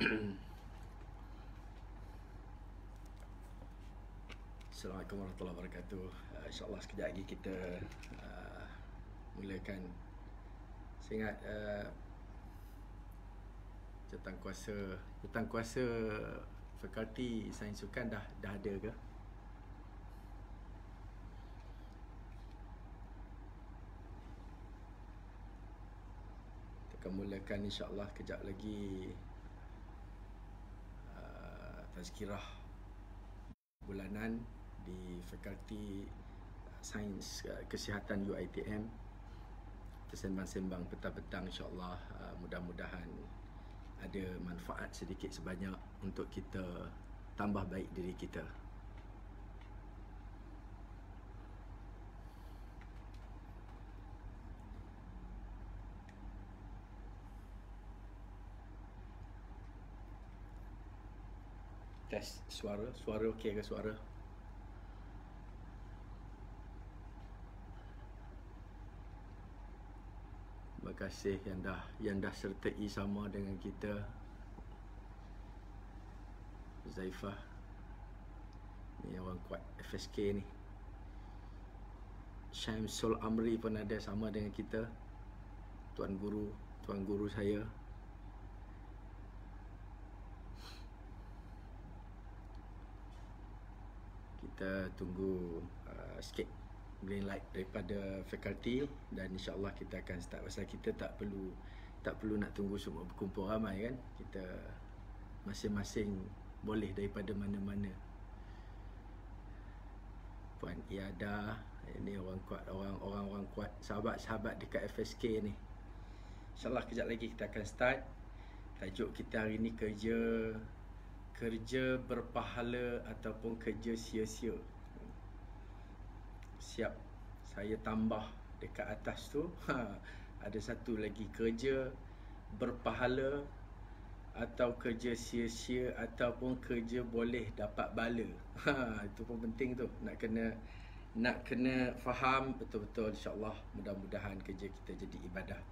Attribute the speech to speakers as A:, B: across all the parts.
A: Assalamualaikum warahmatullahi wabarakatuh. InsyaAllah sekejap lagi kita mulakan. Saya ingat Jurutankuasa Fakulti Sains Sukan dah ada ke? Kita akan mulakan insyaAllah kejap lagi tazkirah bulanan di Fakulti Sains Kesihatan UiTM. Kita sembang-sembang petang-petang, insyaAllah. Mudah-mudahan ada manfaat sedikit sebanyak untuk kita tambah baik diri kita. Tes suara okey ke suara? Terima kasih yang dah sertai sama dengan kita. Zaifah, ni orang kuat FSK ni. Syamsul Amri pun ada sama dengan kita. Tuan guru saya. Kita tunggu sikit green light daripada fakulti dan insyaAllah kita akan start. Pasal kita tak perlu nak tunggu semua berkumpul ramai kan. Kita masing-masing boleh daripada mana-mana. Puan Iada, ini orang kuat, orang kuat, sahabat-sahabat dekat FSK ni. InsyaAllah kejap lagi kita akan start. Tajuk kita hari ni kerja berpahala ataupun kerja sia-sia. Siap saya tambah dekat atas tu. Ada satu lagi, kerja berpahala atau kerja sia-sia ataupun kerja boleh dapat bala. Itu pun penting tu. Nak kena faham betul-betul, insya-Allah. Mudah-mudahan kerja kita jadi ibadah.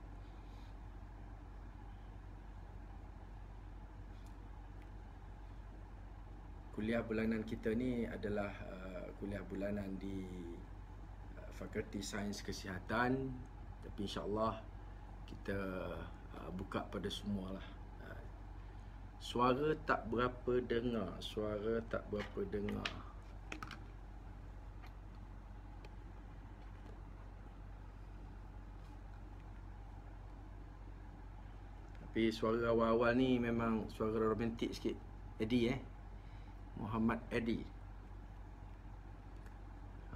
A: Kuliah bulanan kita ni adalah kuliah bulanan di Fakulti Sains Kesihatan. Tapi insyaAllah kita buka pada semualah. Suara tak berapa dengar. Tapi suara awal-awal ni memang suara romantik sikit. Eddie Muhammad Eddie.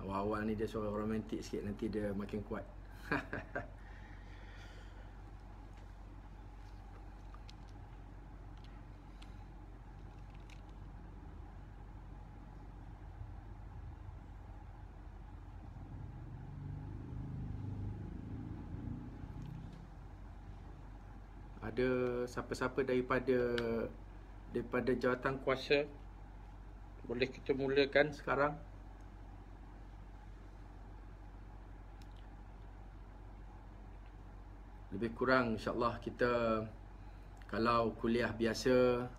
A: Awal-awal ni dia suara romantik sikit, nanti dia makin kuat. Ada siapa-siapa daripada jawatan kuasa, boleh kita mulakan sekarang? Lebih kurang insyaAllah kita, kalau kuliah biasa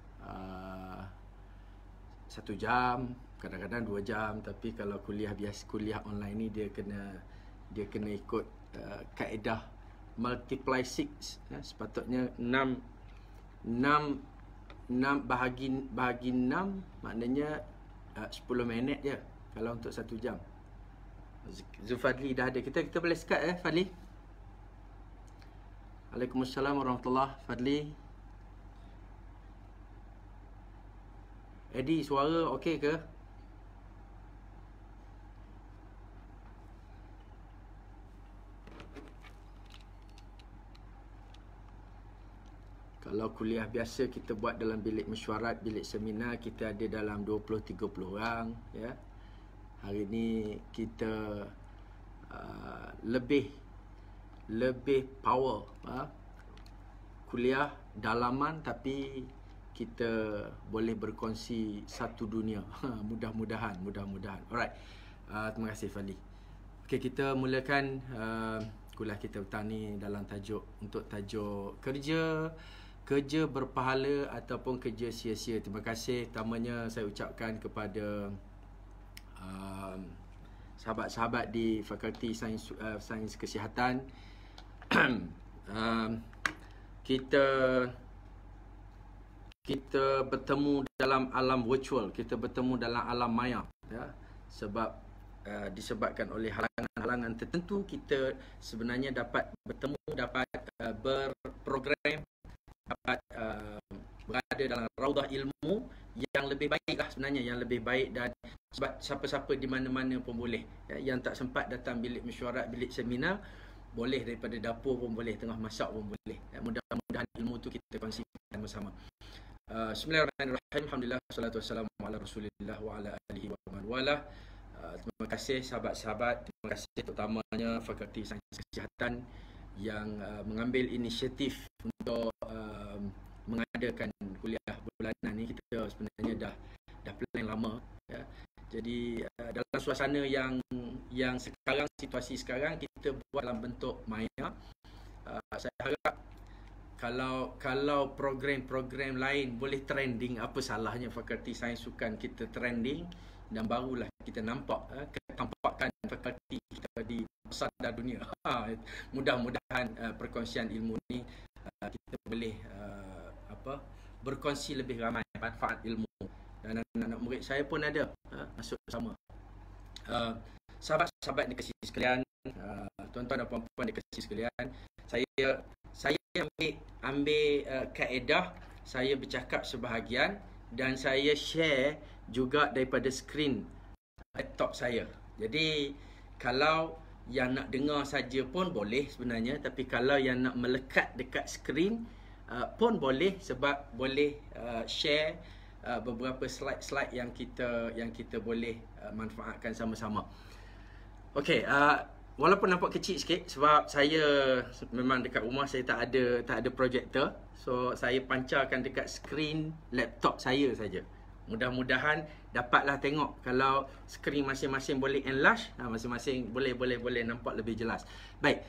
A: 1 jam, kadang-kadang 2 jam. Tapi kalau kuliah biasa, kuliah online ni dia kena ikut kaedah multiply 6. Sepatutnya 6 bahagi 6, maknanya 10 minit je kalau untuk 1 jam. Zulfadli dah ada. Kita boleh start Fadli? Waalaikumsalam warahmatullahi. Fadli. Eddie, suara okey ke? Kalau kuliah biasa kita buat dalam bilik mesyuarat, bilik seminar, kita ada dalam 20-30 orang ya. Hari ni kita lebih power kuliah dalaman, tapi kita boleh berkongsi satu dunia. Mudah-mudahan. Alright. Terima kasih Fadli. Okey, kita mulakan kuliah kita petang ni dalam tajuk kerja kerja berpahala ataupun kerja sia-sia. Terima kasih terutamanya saya ucapkan kepada sahabat-sahabat di Fakulti Sains Kesihatan. Kita bertemu dalam alam virtual, kita bertemu dalam alam maya, ya, sebab disebabkan oleh halangan-halangan tertentu, kita sebenarnya dapat bertemu, dapat berprogram, dapat berada dalam raudah ilmu yang lebih baik lah sebenarnya, yang lebih baik. Dan sebab siapa-siapa di mana-mana pun boleh, ya, yang tak sempat datang bilik mesyuarat, bilik seminar, boleh daripada dapur pun boleh, tengah masak pun boleh, ya. Mudah-mudahan ilmu tu kita kongsikan bersama. Bismillahirrahmanirrahim. Alhamdulillah, wassalatu wassalamu ala Rasulillah wa ala alihi wa man walah. Terima kasih sahabat-sahabat, terima kasih terutamanya Fakulti Sains Kesihatan yang mengambil inisiatif untuk mengadakan kuliah bulanan ni. Kita sebenarnya dah plan lama, ya. Jadi dalam suasana yang sekarang, situasi sekarang, kita buat dalam bentuk maya. Saya harap kalau program-program lain boleh trending, apa salahnya Fakulti Sains Sukan kita trending, dan barulah kita nampak ketampakan fakulti kita di pesada dunia. Mudah-mudahan perkongsian ilmu ni kita boleh berkongsi lebih ramai manfaat ilmu, dan anak-anak murid saya pun ada masuk sama. Sahabat-sahabat dikasihi sekalian, tuan-tuan dan puan-puan dikasihi sekalian, saya ambil kaedah, saya bercakap sebahagian dan saya share juga daripada skrin laptop saya. Jadi kalau yang nak dengar saja pun boleh sebenarnya, tapi kalau yang nak melekat dekat skrin pun boleh, sebab boleh share beberapa slide-slide yang kita boleh manfaatkan sama-sama. Okey, walaupun nampak kecil sikit sebab saya memang dekat rumah saya tak ada projektor, so saya pancarkan dekat skrin laptop saya saja. Mudah-mudahan dapatlah tengok. Kalau skrin masing-masing boleh enlarge, masing-masing boleh nampak lebih jelas. Baik.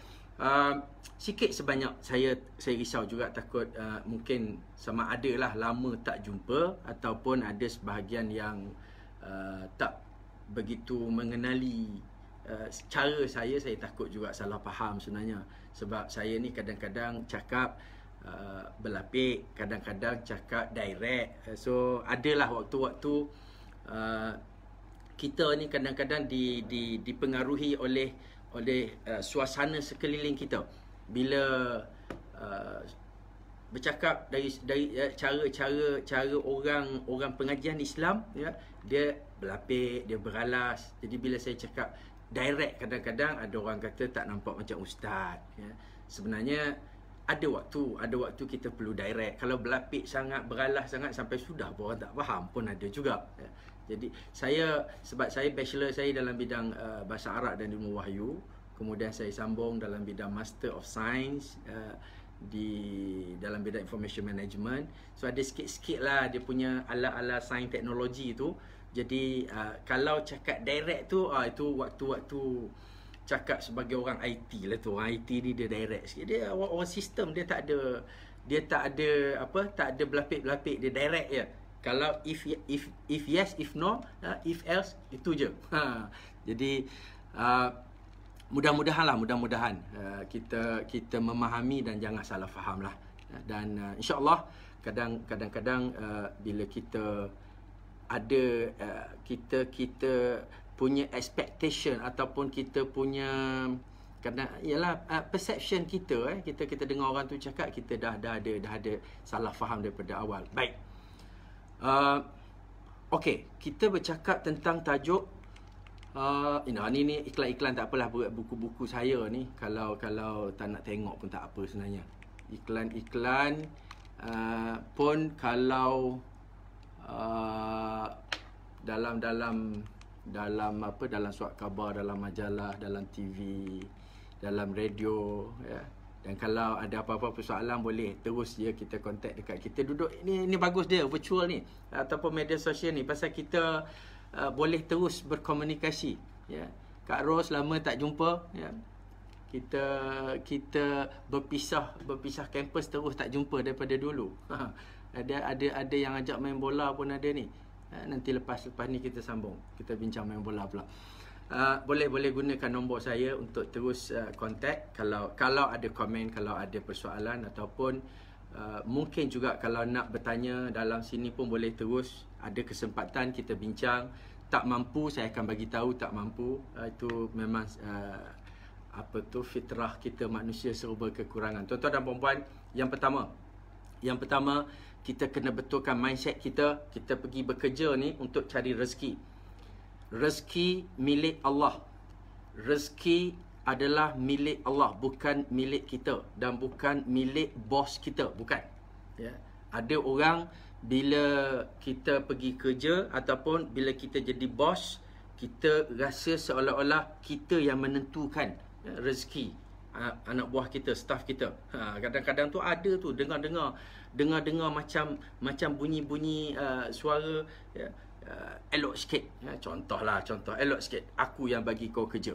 A: Sikit sebanyak saya risau juga, takut mungkin sama ada lah lama tak jumpa, ataupun ada sebahagian yang tak begitu mengenali cara saya takut juga salah faham sebenarnya. Sebab saya ni kadang-kadang cakap berlapik, kadang-kadang cakap direct. So adalah waktu-waktu kita ni kadang-kadang dipengaruhi oleh suasana sekeliling kita. Bila bercakap dari cara orang pengajian Islam, ya, dia berlapik, dia beralas. Jadi bila saya cakap direct, kadang-kadang ada orang kata tak nampak macam ustaz, ya. Sebenarnya ada waktu kita perlu direct. Kalau berlapik sangat, beralas sangat sampai sudah pun orang tak faham pun ada juga, ya. Jadi sebab saya bachelor saya dalam bidang bahasa Arab dan ilmu wahyu, kemudian saya sambung dalam bidang Master of Science dalam bidang Information Management. So ada sikit-sikit lah dia punya ala-ala sains teknologi tu. Jadi kalau cakap direct tu, itu waktu-waktu cakap sebagai orang IT lah tu. Orang IT ni dia direct sikit. Dia orang sistem, dia tak ada berlapik-berlapik, dia direct je. Kalau if yes, if no, if else, itu je. Jadi mudah-mudahan kita memahami dan jangan salah faham lah. Dan insya-Allah kadang-kadang bila kita ada kita punya expectation ataupun kita punya perception kita, kita dengar orang tu cakap, kita dah ada salah faham daripada awal. Baik. Okey, kita bercakap tentang tajuk ni iklan-iklan tak apalah, buat buku-buku saya ni. Kalau tak nak tengok pun tak apa sebenarnya. Iklan-iklan pun kalau dalam surat khabar, dalam majalah, dalam TV, dalam radio, ya. Dan kalau ada apa-apa persoalan, boleh terus je kita kontak dekat kita. Duduk ni bagus dia virtual ni ataupun media sosial ni, pasal kita boleh terus berkomunikasi, ya. Kak Ros lama tak jumpa, ya. kita berpisah kampus terus tak jumpa daripada dulu. Ada yang ajak main bola pun ada ni. Nanti lepas ni kita sambung. Kita bincang main bola pula. Boleh gunakan nombor saya untuk terus kontak kalau ada komen, kalau ada persoalan ataupun mungkin juga kalau nak bertanya dalam sini pun boleh terus. Ada kesempatan kita bincang. Tak mampu saya akan bagi tahu tak mampu. Itu memang fitrah kita manusia serba kekurangan. Tuan-tuan dan puan-puan, yang pertama kita kena betulkan mindset kita. Kita pergi bekerja ni untuk cari rezeki. Rezeki milik Allah. Rezeki adalah milik Allah, bukan milik kita dan bukan milik bos kita, bukan. Ya. Ada orang bila kita pergi kerja ataupun bila kita jadi bos, kita rasa seolah-olah kita yang menentukan rezeki anak buah kita, staf kita. Kadang-kadang tu ada tu dengar macam bunyi-bunyi suara, ya, elok sikit. Ya, contoh elok sikit. Aku yang bagi kau kerja.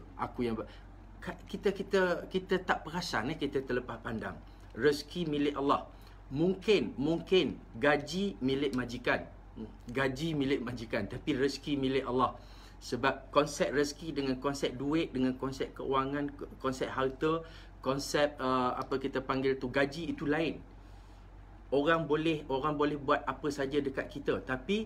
A: Kita tak perasan, kita terlepas pandang. Rezeki milik Allah. Mungkin gaji milik majikan. Tapi rezeki milik Allah. Sebab konsep rezeki dengan konsep duit, dengan konsep keuangan, konsep harta, konsep kita panggil tu gaji, itu lain. Orang boleh buat apa saja dekat kita, tapi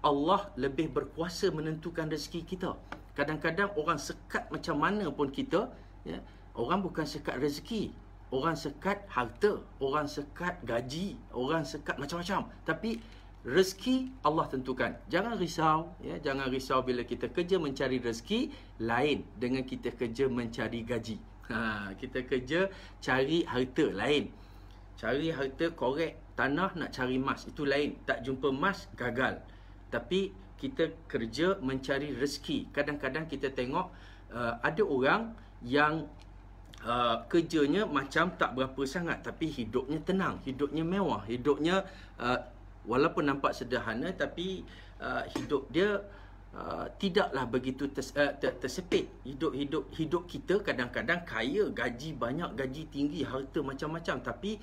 A: Allah lebih berkuasa menentukan rezeki kita. Kadang-kadang orang sekat macam mana pun kita, ya, orang bukan sekat rezeki, orang sekat harta, orang sekat gaji, orang sekat macam-macam. Tapi rezeki Allah tentukan. Jangan risau, ya, jangan risau bila kita kerja mencari rezeki lain dengan kita kerja mencari gaji. Kita kerja cari harta lain. Cari harta korek tanah nak cari emas, itu lain. Tak jumpa emas gagal. Tapi kita kerja mencari rezeki. Kadang-kadang kita tengok ada orang yang kerjanya macam tak berapa sangat, tapi hidupnya tenang, hidupnya mewah, hidupnya walaupun nampak sederhana, tapi hidup dia tidaklah begitu tersepit. Hidup kita kadang-kadang kaya, gaji banyak, gaji tinggi, harta macam-macam, tapi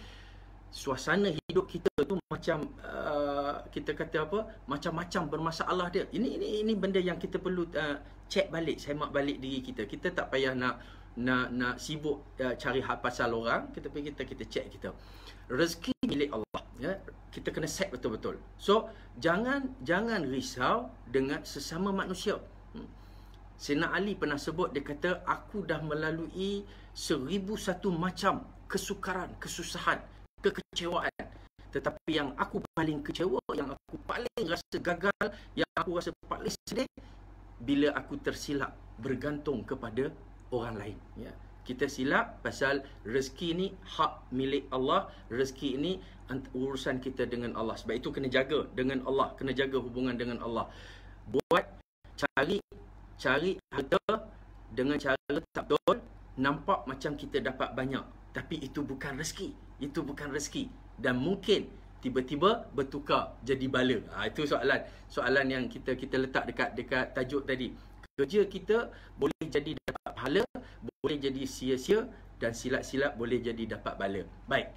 A: suasana hidup kita tu macam kita kata macam-macam bermasalah dia. Ini benda yang kita perlu check balik, semak balik diri kita. Kita tak payah nak sibuk cari hal pasal orang. Kita check kita. Rezeki milik Allah, ya. Kita kena set betul-betul. So jangan risau dengan sesama manusia. Sayyidina Ali pernah sebut, dia kata, aku dah melalui 1001 macam kesukaran, kesusahan, kekecewaan. Tetapi yang aku paling kecewa, yang aku paling rasa gagal, yang aku rasa paling sedih, bila aku tersilap bergantung kepada orang lain. Ya. Kita silap pasal rezeki ni hak milik Allah. Rezeki ini urusan kita dengan Allah. Sebab itu kena jaga dengan Allah, kena jaga hubungan dengan Allah. Buat cari harta dengan cara tak betul, nampak macam kita dapat banyak, tapi itu bukan rezeki. Itu bukan rezeki. Dan mungkin tiba-tiba bertukar jadi bala. Itu soalan yang kita letak dekat tajuk tadi. Kerja kita boleh jadi dapat pahala, boleh jadi sia-sia, dan silap-silap boleh jadi dapat bala. Baik.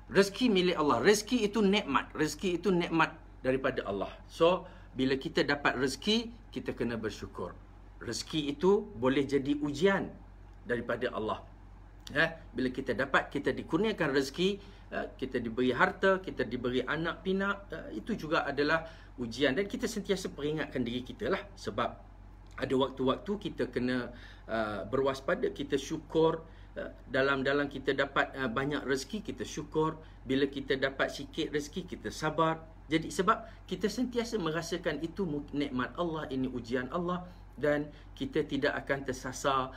A: Rezeki milik Allah. Rezeki itu nikmat. Rezeki itu nikmat daripada Allah. So, bila kita dapat rezeki, kita kena bersyukur. Rezeki itu boleh jadi ujian daripada Allah. Bila kita dapat, kita dikurniakan rezeki, kita diberi harta, kita diberi anak pinak, itu juga adalah ujian. Dan kita sentiasa peringatkan diri kita lah. Sebab ada waktu-waktu kita kena berwaspada, kita syukur. Dalam kita dapat banyak rezeki, kita syukur. Bila kita dapat sikit rezeki, kita sabar. Jadi sebab kita sentiasa merasakan itu nikmat Allah, ini ujian Allah, dan kita tidak akan tersasar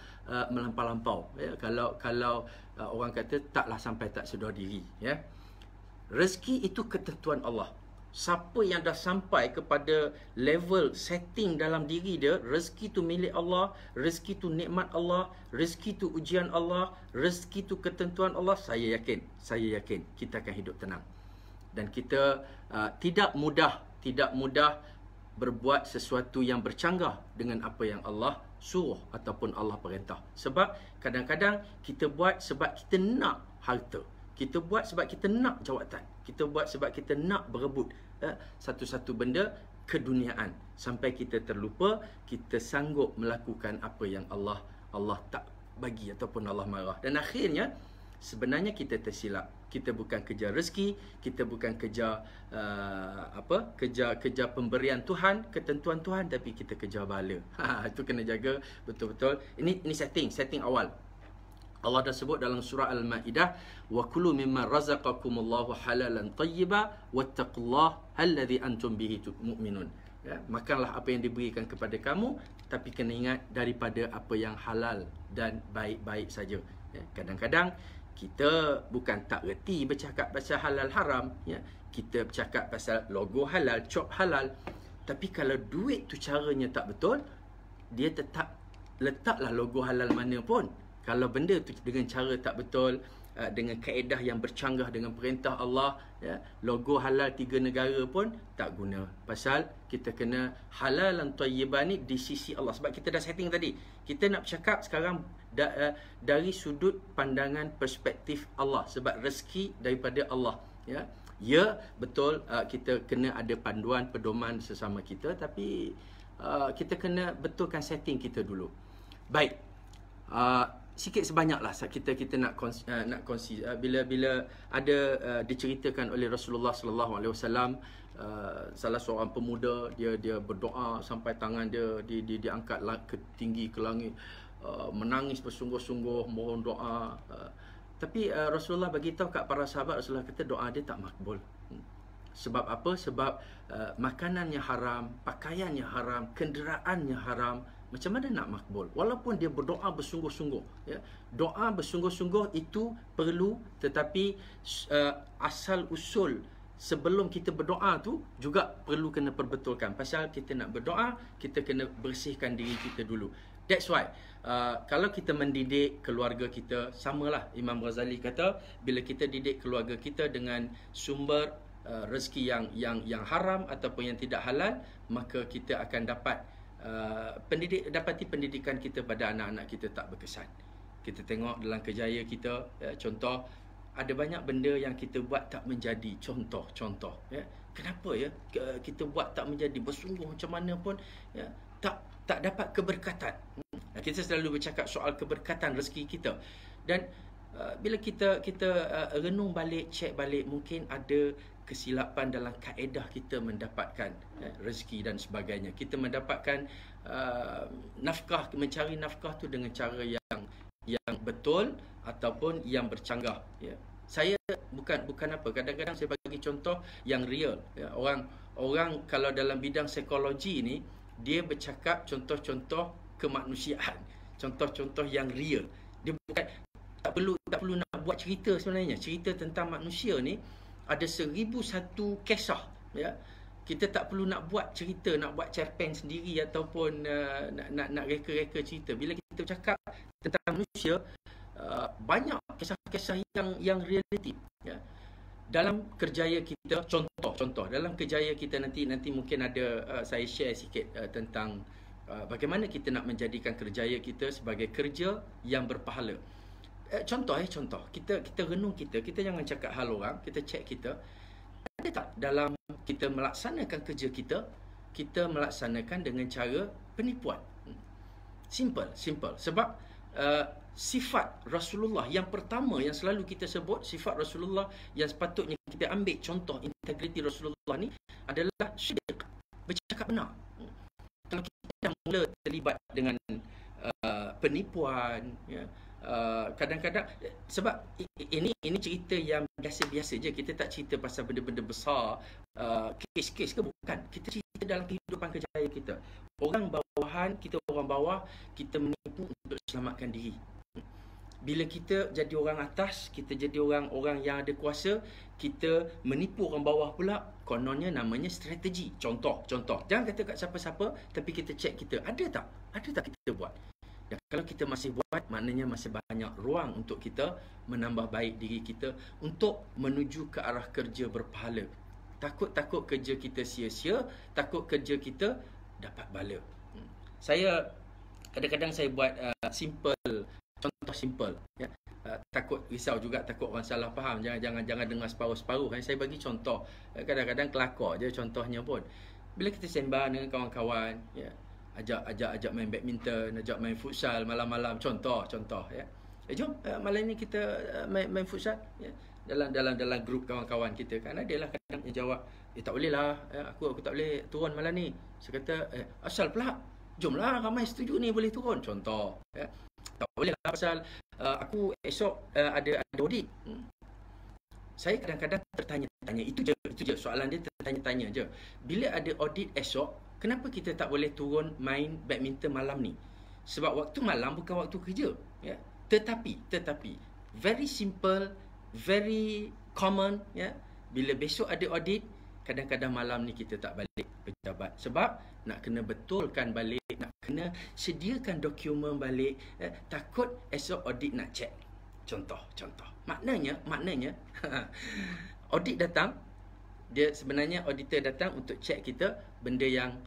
A: melampau-lampau. Ya, kalau orang kata taklah sampai tak sedar diri. Ya. Rezeki itu ketentuan Allah. Siapa yang dah sampai kepada level setting dalam diri dia, rezeki tu milik Allah, rezeki tu nikmat Allah, rezeki tu ujian Allah, rezeki tu ketentuan Allah, saya yakin kita akan hidup tenang. Dan kita tidak mudah berbuat sesuatu yang bercanggah dengan apa yang Allah suruh ataupun Allah perintah. Sebab kadang-kadang kita buat sebab kita nak harta. Kita buat sebab kita nak jawatan. Kita buat sebab kita nak berebut satu-satu benda keduniaan. Sampai kita terlupa, kita sanggup melakukan apa yang Allah tak bagi ataupun Allah marah. Dan akhirnya, sebenarnya kita tersilap. Kita bukan kejar rezeki, kita bukan kejar kejar pemberian Tuhan, ketentuan Tuhan, tapi kita kejar bala. Itu kena jaga betul-betul. Ini setting awal. Allah dah sebut dalam surah Al-Maidah, wa kulu mimma razaqakumullahu halalan tayyiba wattaqullaha alladzi antum bihi mu'minun. Ya, makanlah apa yang diberikan kepada kamu, tapi kena ingat daripada apa yang halal dan baik-baik saja. Ya, kadang-kadang kita bukan tak reti bercakap pasal halal haram, ya. Kita bercakap pasal logo halal, cop halal. Tapi kalau duit tu caranya tak betul, dia tetap letaklah logo halal mana pun. Kalau benda tu dengan cara tak betul, dengan kaedah yang bercanggah dengan perintah Allah, ya, logo halal 3 negara pun tak guna. Pasal kita kena halalan thayyiban ni di sisi Allah. Sebab kita dah setting tadi. Kita nak bercakap sekarang dari sudut pandangan perspektif Allah. Sebab rezeki daripada Allah. Ya, ya betul, kita kena ada panduan, pedoman sesama kita. Tapi kita kena betulkan setting kita dulu. Baik. Sikit sebanyaklah kita nak kongsi bila ada diceritakan oleh Rasulullah sallallahu alaihi wasallam, salah seorang pemuda dia berdoa sampai tangan dia diangkat ke tinggi ke langit, menangis bersungguh-sungguh mohon doa, tapi Rasulullah bagi tahu kat para sahabat, Rasulullah kata doa dia tak makbul. Sebab apa? Sebab makanannya haram, pakaiannya haram, kenderaannya haram. Macam mana nak makbul? Walaupun dia berdoa bersungguh-sungguh, ya. Doa bersungguh-sungguh itu perlu, tetapi asal usul sebelum kita berdoa tu juga perlu kena perbetulkan. Pasal kita nak berdoa, kita kena bersihkan diri kita dulu. That's why kalau kita mendidik keluarga kita, samalah Imam Ghazali kata, bila kita didik keluarga kita dengan sumber rezeki yang haram ataupun yang tidak halal, maka kita akan dapati pendidikan kita pada anak-anak kita tak berkesan. Kita tengok dalam kerjaya kita, contoh, ada banyak benda yang kita buat tak menjadi. Contoh, ya. Kenapa ya kita buat tak menjadi, bersungguh macam mana pun, ya, tak dapat keberkatan. Kita selalu bercakap soal keberkatan rezeki kita. Dan bila kita renung balik, cek balik, mungkin ada kesilapan dalam kaedah kita mendapatkan rezeki dan sebagainya. Kita mendapatkan nafkah, mencari nafkah tu dengan cara yang betul ataupun yang bercanggah, ya. Saya bukan apa, kadang-kadang saya bagi contoh yang real, ya. Orang kalau dalam bidang psikologi ni, dia bercakap contoh-contoh kemanusiaan, contoh-contoh yang real. Dia bukan tak perlu nak buat cerita sebenarnya. Cerita tentang manusia ni ada 1001 kisah, ya. Kita tak perlu nak buat cerita, nak buat cerpen sendiri ataupun nak reka-reka cerita. Bila kita bercakap tentang manusia, banyak kisah-kisah yang realiti, ya. Dalam kerjaya kita, contoh dalam kerjaya kita nanti mungkin ada saya share sikit tentang bagaimana kita nak menjadikan kerjaya kita sebagai kerja yang berpahala. Contoh kita renung, kita jangan cakap hal orang, kita cek kita ada tak dalam kita melaksanakan kerja kita melaksanakan dengan cara penipuan. Simple. Sebab sifat Rasulullah yang pertama yang selalu kita sebut, sifat Rasulullah yang sepatutnya kita ambil contoh integriti Rasulullah ni adalah syidiq, bercakap benar. Kalau kita dah mula terlibat dengan penipuan, ya, kadang-kadang, sebab ini cerita yang biasa-biasa je, kita tak cerita pasal benda-benda besar, kes-kes ke, bukan. Kita cerita dalam kehidupan kerjaya kita. Orang bawahan, kita orang bawah, kita menipu untuk selamatkan diri. Bila kita jadi orang atas, kita jadi orang yang ada kuasa, kita menipu orang bawah pula, kononnya namanya strategi. Contoh. Jangan kata kat siapa-siapa, tapi kita cek kita, ada tak kita buat. Dan kalau kita masih buat, maknanya masih banyak ruang untuk kita menambah baik diri kita untuk menuju ke arah kerja berpahala. Takut kerja kita sia-sia, takut kerja kita dapat bala. Saya kadang-kadang saya buat contoh simple, ya. Takut risau juga, takut orang salah faham. Jangan dengar separuh-separuh. Saya bagi contoh. Kadang-kadang kelakar je contohnya pun. Bila kita sembang dengan kawan-kawan, ya, ajak main badminton, ajak main futsal malam-malam, contoh ya. Jom malam ni kita main futsal, ya. Dalam grup kawan-kawan kita kan adalah kadang yang jawab, tak boleh lah, aku tak boleh turun malam ni. Saya kata, asal pula, jomlah ramai setuju ni boleh turun, contoh, ya. Tak boleh lah pasal aku esok ada audit. Saya kadang-kadang tertanya-tanya, itu je soalan dia, tertanya-tanya je. Bila ada audit esok, kenapa kita tak boleh turun main badminton malam ni? Sebab waktu malam bukan waktu kerja, ya. Tetapi very simple, very common, ya. Bila besok ada audit, kadang-kadang malam ni kita tak balik pejabat sebab nak kena betulkan balik, nak kena sediakan dokumen balik, takut esok audit nak check. Contoh. Maknanya audit datang, dia sebenarnya auditor datang untuk check kita benda yang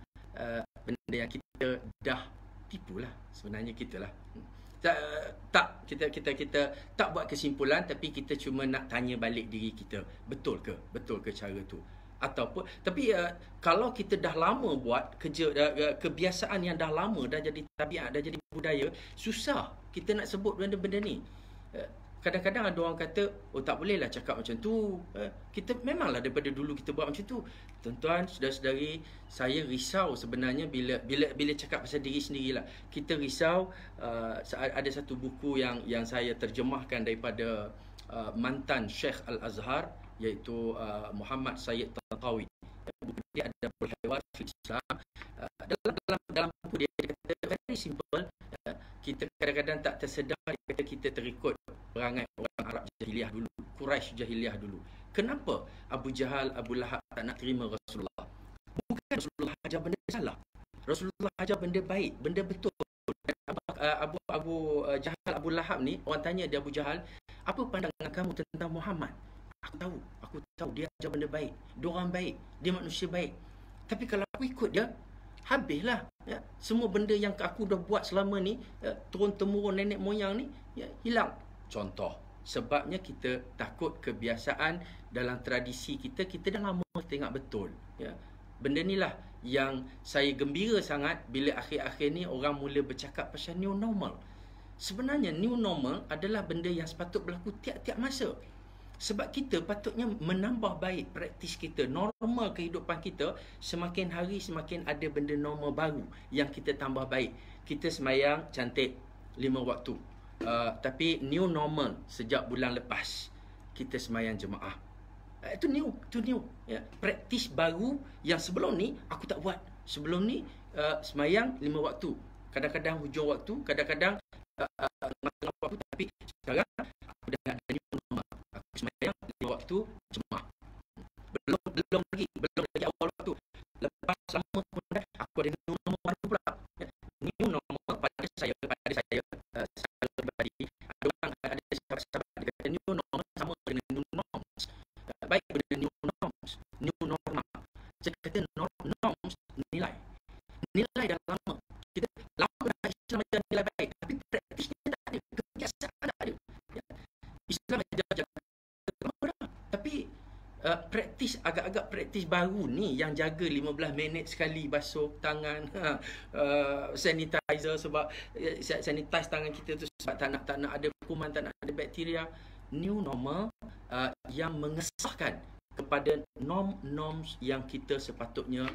A: kita dah tipu lah. Sebenarnya kita lah. Kita tak buat kesimpulan, tapi kita cuma nak tanya balik diri kita, betul ke cara tu? Ataupun kalau kita dah lama buat kerja, kebiasaan yang dah lama, dah jadi tabiat, dah jadi budaya, susah kita nak sebut benda-benda ni. Kadang-kadang ada orang kata, tak bolehlah cakap macam tu. Kita memanglah daripada dulu kita buat macam tu. Tuan-tuan, saudara-saudari, saya risau sebenarnya bila cakap pasal diri sendirilah. Kita risau. Ada satu buku yang saya terjemahkan daripada mantan Syekh Al-Azhar, iaitu Muhammad Sayyid Tantawi. Buku dia ada Al-Hiwar fil Islam. Dalam buku dia kata very simple. Kita kadang-kadang tak tersedar kita terikut perangai orang Arab jahiliah dulu, Quraisy jahiliah dulu. Kenapa Abu Jahal, Abu Lahab tak nak terima Rasulullah? Bukan Rasulullah ajar benda salah. Rasulullah ajar benda baik, benda betul. Abu Jahal, Abu Lahab ni, orang tanya dia, Abu Jahal, apa pandangan kamu tentang Muhammad? Aku tahu dia ajar benda baik, dia orang baik, dia manusia baik. Tapi kalau aku ikut dia, habislah, ya. Semua benda yang aku dah buat selama ni, turun-temurun nenek moyang ni, ya, hilang. Contoh, sebabnya kita takut kebiasaan dalam tradisi kita dah lama tengok betul, ya. Benda ni lah yang saya gembira sangat bila akhir-akhir ni orang mula bercakap pasal new normal. Sebenarnya new normal adalah benda yang sepatut berlaku tiap-tiap masa. Sebab kita patutnya menambah baik praktis kita, normal kehidupan kita. Semakin hari semakin ada benda normal baru yang kita tambah baik. Kita sembahyang cantik 5 waktu, tapi new normal sejak bulan lepas kita sembahyang jemaah. Itu new, ya. Praktis baru yang sebelum ni aku tak buat. Sebelum ni sembahyang 5 waktu, kadang-kadang hujung waktu, kadang-kadang tengah waktu, tapi sekarang aku dah ada new normal. Sembahyang 5 waktu jemaah. Belum lagi awal waktu. Lepas lama kemudian aku ada new normal baru pula. New normal pada saya pribadi. Ada sahabat dia kata new normal sama dengan new norms. Baik benda new norms, new normal. Saya kata norms nilai dah lama. Kita lama dah Islam ajar nilai baik, tapi praktisnya tak ada, kebiasaan tak ada. Islam ajar tapi praktis, agak-agak praktis baru ni yang jaga 15 minit sekali basuh tangan, sanitizer, sebab sanitize tangan kita tu sebab tak nak ada kuman, tak nak ada bakteria. New normal yang mengesahkan kepada norms yang kita sepatutnya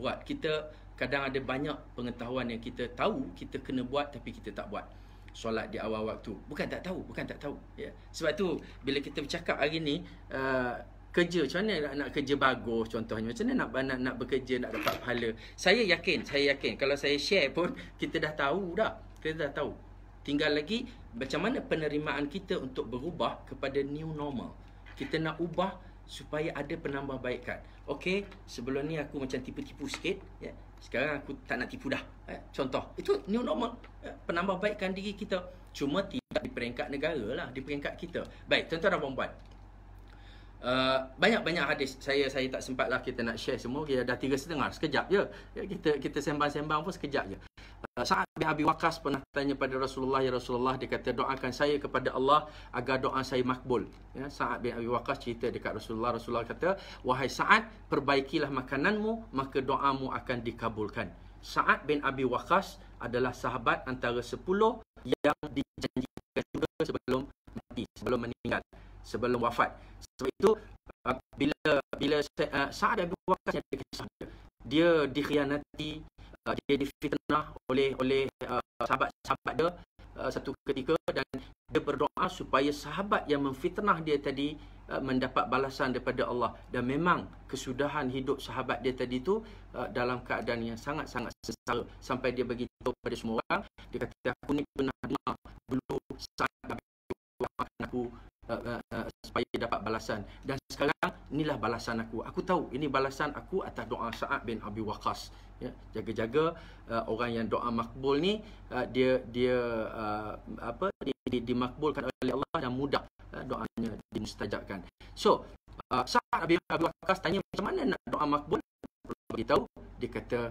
A: buat. Kita kadang ada banyak pengetahuan yang kita tahu kita kena buat tapi kita tak buat. Solat di awal waktu, bukan tak tahu, ya. Sebab tu bila kita bercakap hari ni, kerja macam mana nak kerja bagus, contohnya macam mana nak bekerja, nak dapat pahala. Saya yakin kalau saya share pun kita dah tahu. Tinggal lagi macam mana penerimaan kita untuk berubah kepada new normal. Kita nak ubah supaya ada penambahbaikan. Okey, sebelum ni aku macam tipu-tipu sikit, ya. Sekarang aku tak nak tipu dah. Contoh, itu new normal, ya. Penambahbaikan diri kita. Cuma tidak di peringkat negara lah, di peringkat kita. Baik, tuan-tuan dan puan-puan, Banyak-banyak hadis. Saya tak sempatlah kita nak share semua. Kita dah 3.5 sekejap je. Ya, kita sembang-sembang pun sekejap je. Sa'ad bin Abi Waqqas pernah tanya pada Rasulullah, ya Rasulullah, dia kata, doakan saya kepada Allah agar doa saya makbul. Ya, Sa'ad bin Abi Waqqas cerita dekat Rasulullah. Rasulullah kata, wahai Sa'ad, perbaikilah makananmu, maka doamu akan dikabulkan. Sa'ad bin Abi Waqqas adalah sahabat antara 10 yang dijanjikan juga sebelum mati, sebelum meninggal, sebelum wafat. Sebab itu bila Sa'ad bin Abi Waqqas ada kisah dia dikhianati, dia difitnah oleh sahabat-sahabat dia satu ketika, dan dia berdoa supaya sahabat yang memfitnah dia tadi mendapat balasan daripada Allah. Dan memang kesudahan hidup sahabat dia tadi tu dalam keadaan yang sangat-sangat sengsara, sampai dia bagi tahu pada semua orang, dia kata, aku ni pernah dengar dulu Sa'ad aku supaya dapat balasan, dan sekarang inilah balasan aku. Aku tahu ini balasan aku atas doa Sa'ad bin Abi Waqqas. Ya, jaga-jaga orang yang doa makbul ni dia dimakbulkan oleh Allah, dan mudah doanya dimustajabkan. So Sa'ad bin Abi Waqqas tanya macam mana nak doa makbul, bagi tahu, dia kata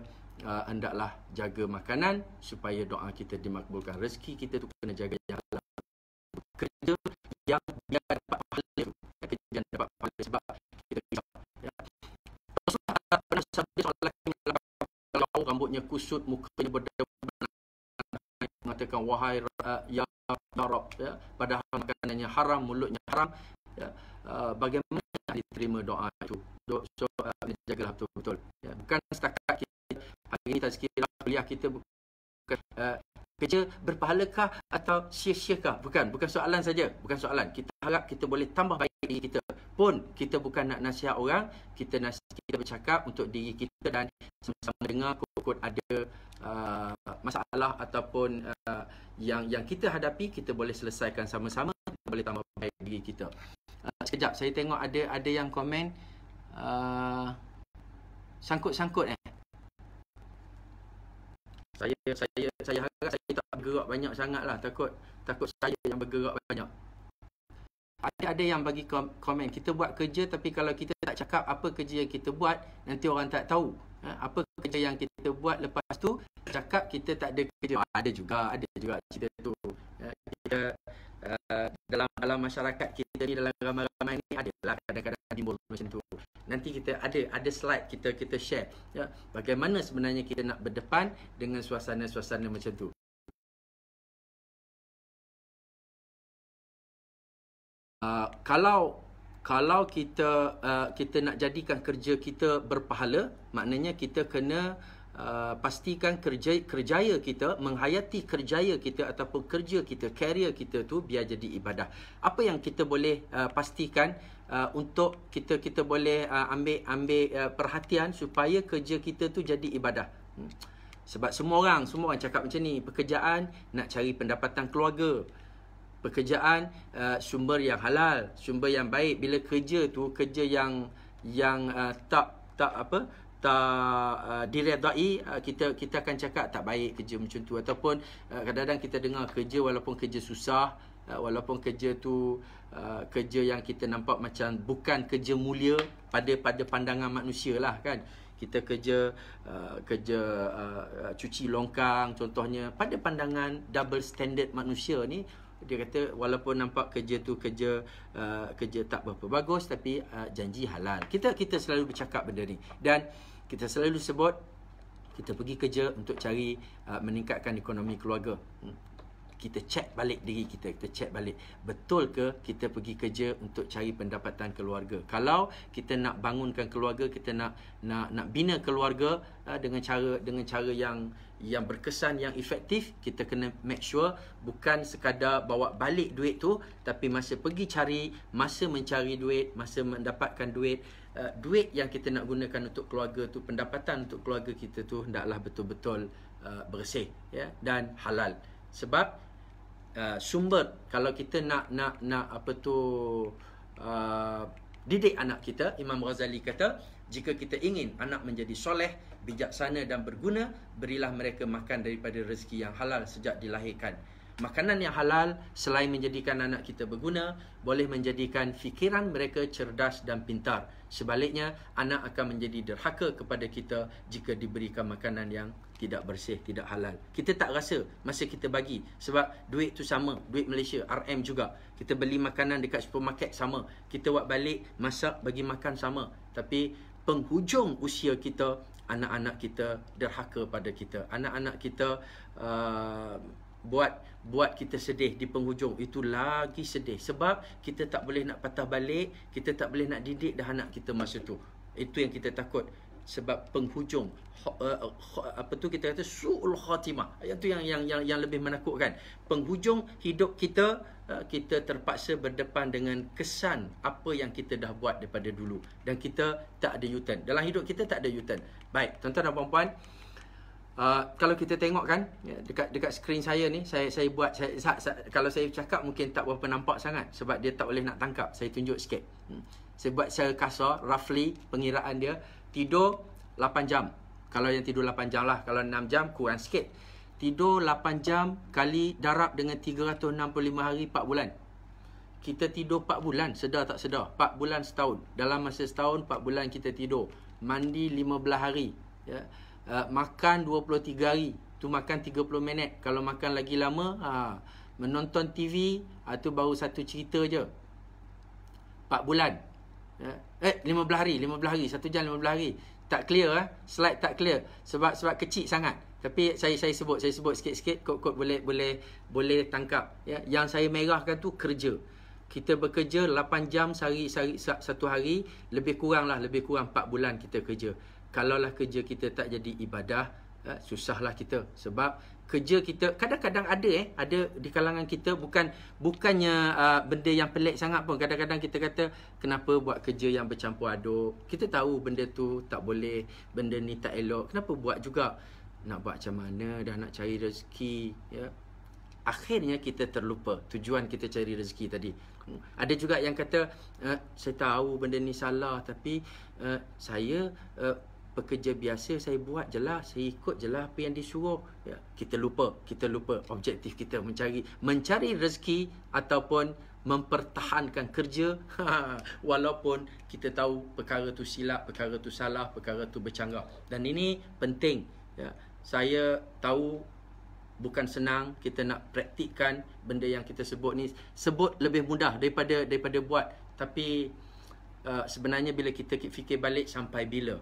A: hendaklah jaga makanan supaya doa kita dimakbulkan. Rezeki kita tu kena jaga yang halal. Kerja yang dia dapat pahala tu, kerja yang dapat pahala, sebab kita risau. Ya. Rasulullah pernah sabda soal lelaki kalau rambutnya kusut, mukanya berdebu, mengatakan, wahai ya Rab, ya, padahal makanannya haram, mulutnya haram, ya, bagaimana diterima doa itu? So jagalah betul-betul. Ya. Bukan setakat kita hari ini tazkirah kuliah kita bukan kerja berpahalakah atau sia-siakah? Bukan soalan saja, bukan soalan. Kita harap kita boleh tambah baik diri kita. Pun kita bukan nak nasihat orang, kita bercakap untuk diri kita, dan sama-sama dengar kot ada masalah ataupun yang kita hadapi, kita boleh selesaikan sama-sama, kita boleh tambah baik diri kita. Sekejap, saya tengok ada yang komen sangkut-sangkut Saya harap saya tak bergerak banyak sangatlah, takut saya yang bergerak banyak. Ada yang bagi komen, kita buat kerja tapi kalau kita tak cakap apa kerja yang kita buat, nanti orang tak tahu apa kerja yang kita buat. Lepas tu cakap kita tak ada kerja. Ada juga cerita tu. Kita dalam masyarakat kita ni, dalam ramai-ramai ni, adalah kadang-kadang timbul macam tu. Nanti kita ada slide kita share, ya, bagaimana sebenarnya kita nak berdepan dengan suasana-suasana macam tu. Kalau kita nak jadikan kerja kita berpahala, maknanya kita kena pastikan kerjaya kita, menghayati kerjaya kita ataupun kerja kita, career kita tu biar jadi ibadah. Apa yang kita boleh pastikan untuk kita boleh ambil perhatian supaya kerja kita tu jadi ibadah. Sebab semua orang cakap macam ni, pekerjaan nak cari pendapatan keluarga, pekerjaan sumber yang halal, sumber yang baik. Bila kerja tu kerja yang tak diredai, kita akan cakap tak baik kerja macam tu. Ataupun kadang-kadang kita dengar kerja walaupun kerja susah, walaupun kerja tu kerja yang kita nampak macam bukan kerja mulia pada pandangan manusia lah kan. Kita kerja cuci longkang contohnya, pada pandangan double standard manusia ni, dia kata walaupun nampak kerja tu kerja tak berapa bagus, tapi janji halal. Kita selalu bercakap benda ni, dan kita selalu sebut kita pergi kerja untuk cari meningkatkan ekonomi keluarga. Kita cek balik diri kita cek balik, betul ke kita pergi kerja untuk cari pendapatan keluarga? Kalau kita nak bangunkan keluarga, kita nak bina keluarga dengan cara yang berkesan, yang efektif, kita kena make sure bukan sekadar bawa balik duit tu, tapi masa pergi cari, masa mencari duit, masa mendapatkan duit, duit yang kita nak gunakan untuk keluarga tu, pendapatan untuk keluarga kita tu hendaklah betul-betul bersih, ya, dan halal. Sebab sumber, kalau kita nak didik anak kita, Imam Ghazali kata, jika kita ingin anak menjadi soleh, bijaksana dan berguna, berilah mereka makan daripada rezeki yang halal sejak dilahirkan. Makanan yang halal selain menjadikan anak kita berguna, boleh menjadikan fikiran mereka cerdas dan pintar. Sebaliknya, anak akan menjadi derhaka kepada kita jika diberikan makanan yang tidak bersih, tidak halal. Kita tak rasa masa kita bagi, sebab duit tu sama, duit Malaysia, RM juga. Kita beli makanan dekat supermarket sama, kita buat balik, masak, bagi makan sama. Tapi penghujung usia kita, anak-anak kita derhaka pada kita. Anak-anak kita buat kita sedih di penghujung. Itu lagi sedih, sebab kita tak boleh nak patah balik, kita tak boleh nak didik dah anak kita masa tu. Itu yang kita takut, sebab penghujung apa tu kita kata su'ul khatimah. Itu yang lebih menakutkan. Penghujung hidup kita, kita terpaksa berdepan dengan kesan apa yang kita dah buat daripada dulu, dan kita tak ada U-turn. Dalam hidup kita tak ada U-turn. Baik, tuan-tuan dan puan-puan, kalau kita tengok kan, dekat skrin saya ni, saya buat, kalau saya cakap mungkin tak berapa nampak sangat, sebab dia tak boleh nak tangkap. Saya tunjuk sikit. Saya buat secara kasar, roughly pengiraan dia. Tidur 8 jam. Kalau yang tidur 8 jam lah. Kalau 6 jam kurang sikit. Tidur 8 jam kali darab dengan 365 hari 4 bulan. Kita tidur 4 bulan, sedar tak sedar? 4 bulan setahun. Dalam masa setahun, 4 bulan kita tidur. Mandi 15 hari. Ya. Makan 23 hari. Tu makan 30 minit. Kalau makan lagi lama, menonton TV, tu baru satu cerita je. 4 bulan. 15 hari. 1 jam 15 hari. Tak clear, slide tak clear. Sebab kecil sangat. Tapi saya sebut sikit-sikit, kod boleh tangkap. Ya. Yang saya merahkan tu kerja. Kita bekerja 8 jam satu hari, lebih kurang 4 bulan kita kerja. Kalaulah kerja kita tak jadi ibadah, susahlah kita. Sebab kerja kita kadang-kadang ada di kalangan kita, bukannya benda yang pelik sangat pun. Kadang-kadang kita kata, kenapa buat kerja yang bercampur aduk? Kita tahu benda tu tak boleh, benda ni tak elok, kenapa buat juga? Nak buat macam mana, dah nak cari rezeki, ya. Akhirnya kita terlupa tujuan kita cari rezeki tadi. Ada juga yang kata, saya tahu benda ni salah, tapi saya pekerja biasa, saya buat je lah, saya ikut je lah apa yang disuruh. Ya, kita lupa objektif kita mencari rezeki ataupun mempertahankan kerja walaupun kita tahu perkara tu silap, perkara tu salah, perkara tu bercanggah. Dan ini penting. Ya, saya tahu bukan senang kita nak praktikkan benda yang kita sebut ni. Sebut lebih mudah daripada buat. Tapi sebenarnya bila kita fikir balik, sampai bila?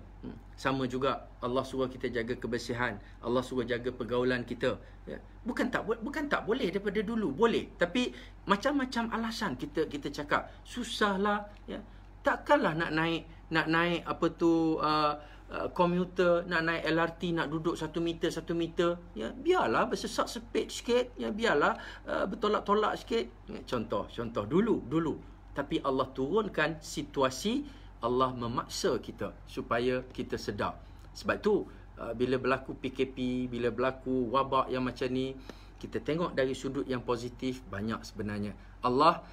A: Sama juga Allah suruh kita jaga kebersihan, Allah suruh jaga pergaulan kita. Ya. Bukan tak boleh daripada dulu, boleh. Tapi macam-macam alasan kita cakap. Susahlah, ya. Takkanlah nak naik apa tu komuter, nak naik LRT, nak duduk 1 meter, ya, biarlah bersesak sepit sikit, ya, biarlah bertolak-tolak sikit, ya, contoh dulu. Tapi Allah turunkan situasi, Allah memaksa kita supaya kita sedar. Sebab tu bila berlaku PKP, bila berlaku wabak yang macam ni, kita tengok dari sudut yang positif banyak sebenarnya. Allah